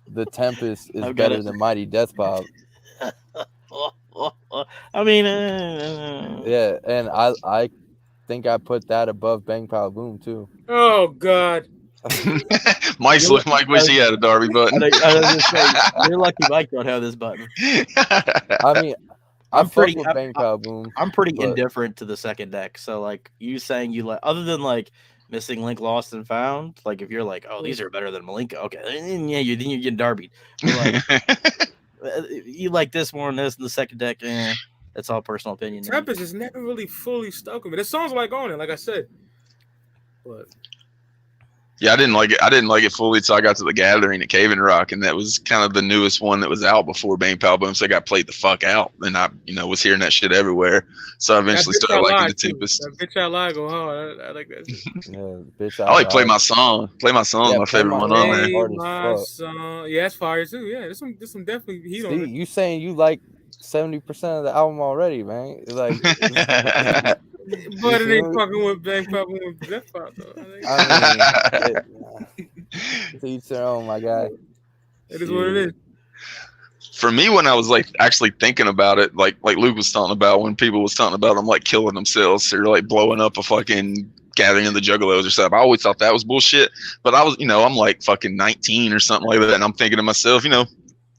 the Tempest is better than Mighty Death Pop. I mean, Yeah, and I think I put that above Bang Pow Boom too. Oh God. Mike wish he had a Darby button. You're lucky Mike don't have this button. I mean, I'm pretty Bang Pow Boom. I'm pretty indifferent to the second deck. So like you saying you like, other than like Missing Link, Lost and Found, like if you're like, oh, these are better than Malinka, okay, then yeah, you're getting Darby. Like, you like this more than this in the second deck. That's all personal opinion. Tempest has never really fully stuck with me. The songs like on it, like I said, but. Yeah, I didn't like it. I didn't like it fully until I got to the Gathering at Cave and Rock, and that was kind of the newest one that was out before Bang Pow Boom. So I got played the fuck out, and I, was hearing that shit everywhere. So I eventually started liking the Tempest. That bitch I lie go hard. I like that. Yeah, bitch I like Play My Song. Play My Song is my favorite one on there. My song. Yeah, that's fire too. Yeah, there's some definitely heat on it. You saying you like 70% of the album already, man? Like. But it ain't fucking with Bang Pow Boom with Death Pop though. I mean, to each their own, my guy. It is what it is. For me, when I was like actually thinking about it, like Luke was talking about, when people was talking about them like killing themselves or like blowing up a fucking Gathering of the Juggalos or something, I always thought that was bullshit. But I was, I'm like fucking 19 or something like that, and I'm thinking to myself,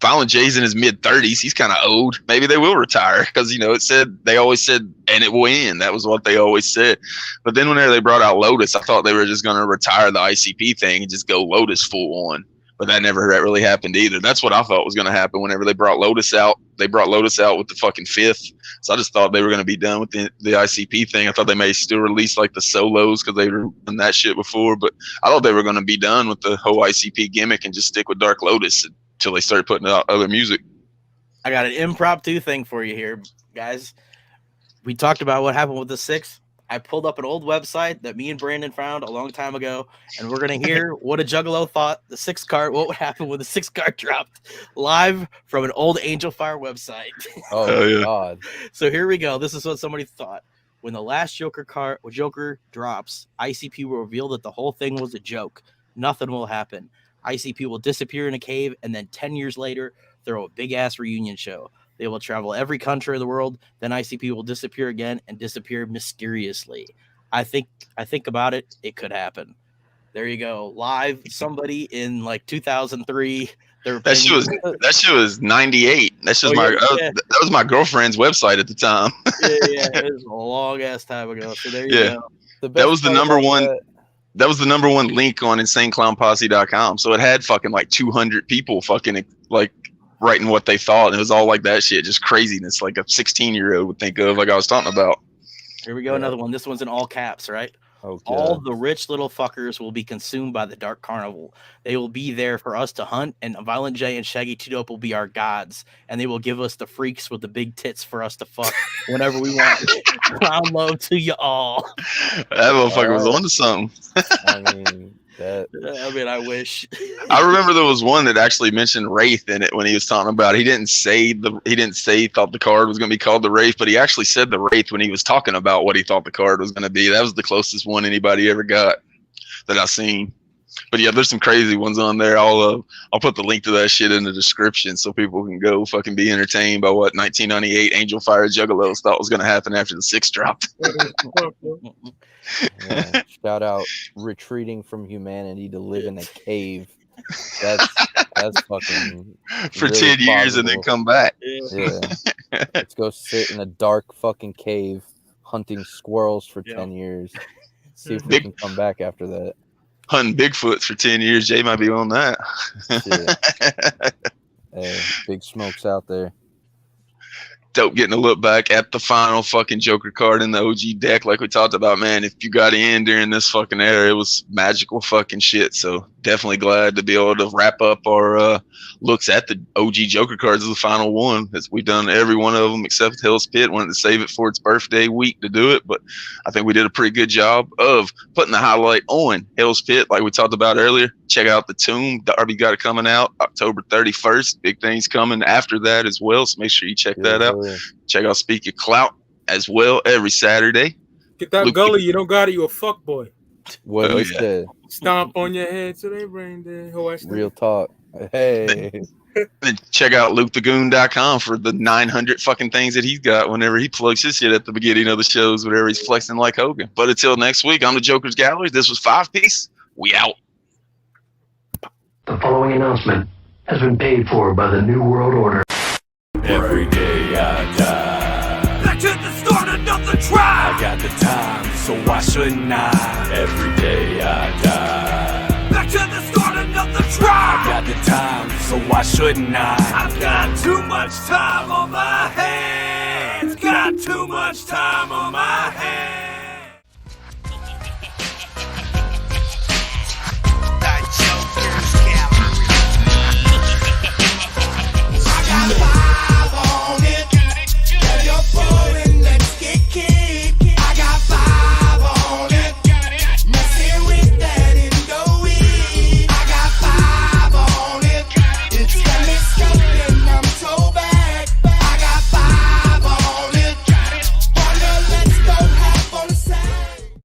Violent J's in his mid-30s. He's kind of old. Maybe they will retire because, they always said, and it will end. That was what they always said. But then whenever they brought out Lotus, I thought they were just going to retire the ICP thing and just go Lotus full on. But that never really happened either. That's what I thought was going to happen whenever they brought Lotus out. They brought Lotus out with the fucking 5th. So I just thought they were going to be done with the ICP thing. I thought they may still release like the solos because they were done that shit before. But I thought they were going to be done with the whole ICP gimmick and just stick with Dark Lotus until they started putting out other music. I got an impromptu thing for you here, guys. We talked about what happened with the 6th. I pulled up an old website that me and Brandon found a long time ago, and we're going to hear what a Juggalo thought the 6th card, what would happen when the 6th card dropped live from an old Angelfire website. Oh, yeah. God. So here we go. This is what somebody thought. When the last Joker drops, ICP will reveal that the whole thing was a joke. Nothing will happen. ICP will disappear in a cave, and then 10 years later, throw a big-ass reunion show. They will travel every country of the world, then ICP will disappear again and disappear mysteriously. I think about it, it could happen. There you go. Live, somebody in like 2003. That shit was 98. That was my girlfriend's website at the time. yeah, it was a long-ass time ago. So there you go. That was the number one. That was the number one link on InsaneClownPosse.com. So it had fucking like 200 people fucking like writing what they thought. And it was all like that shit, just craziness, like a 16-year-old would think of, like I was talking about. Here we go, another one. This one's in all caps, right? Okay. All the rich little fuckers will be consumed by the Dark Carnival. They will be there for us to hunt, and Violent J and Shaggy 2 Dope will be our gods, and they will give us the freaks with the big tits for us to fuck whenever we want. Crown love to you all. That motherfucker was onto something. I mean, I wish. I remember there was one that actually mentioned Wraith in it when he was talking about it. He didn't say he thought the card was going to be called the Wraith, but he actually said the Wraith when he was talking about what he thought the card was going to be. That was the closest one anybody ever got that I've seen. But yeah, there's some crazy ones on there. I'll put the link to that shit in the description so people can go fucking be entertained by what 1998 Angelfire Juggalos thought was going to happen after the 6 dropped. Yeah, shout out retreating from humanity to live in a cave. That's fucking for really 10 years and then come back. Yeah. Let's go sit in a dark fucking cave hunting squirrels for 10 years. See if we can come back after that. Hunting Bigfoot for 10 years. Jay might be on that. Hey, big smokes out there. Dope getting a look back at the final fucking Joker card in the OG deck, like we talked about, man. If you got in during this fucking era, it was magical fucking shit. So definitely glad to be able to wrap up our looks at the OG Joker cards as the final one. As we've done every one of them except Hell's Pit. Wanted to save it for its birthday week to do it, but I think we did a pretty good job of putting the highlight on Hell's Pit, like we talked about earlier. Check out the Tomb. Darby got it coming out October 31st. Big things coming after that as well, so make sure you check that out. Check out Speak Your Clout as well every Saturday. Get that gully, you don't got it, you a fuck boy. What Oh, he yeah. said. Stomp on your head till they brain dead. Who I Real talk. Hey. And check out LukeTheGoon.com for the 900 fucking things that he's got whenever he plugs his shit at the beginning of the shows, whenever he's flexing like Hogan. But until next week, I'm the Jokerz Gallery. This was 5 Piece. We out. The following announcement has been paid for by the New World Order. Every day I die. Back to the start, another try. I got the time, so why shouldn't I? Every day I die. Back to the start, another try. I got the time, so why shouldn't I? I've got too much time on my hands. Got too much time on my hands.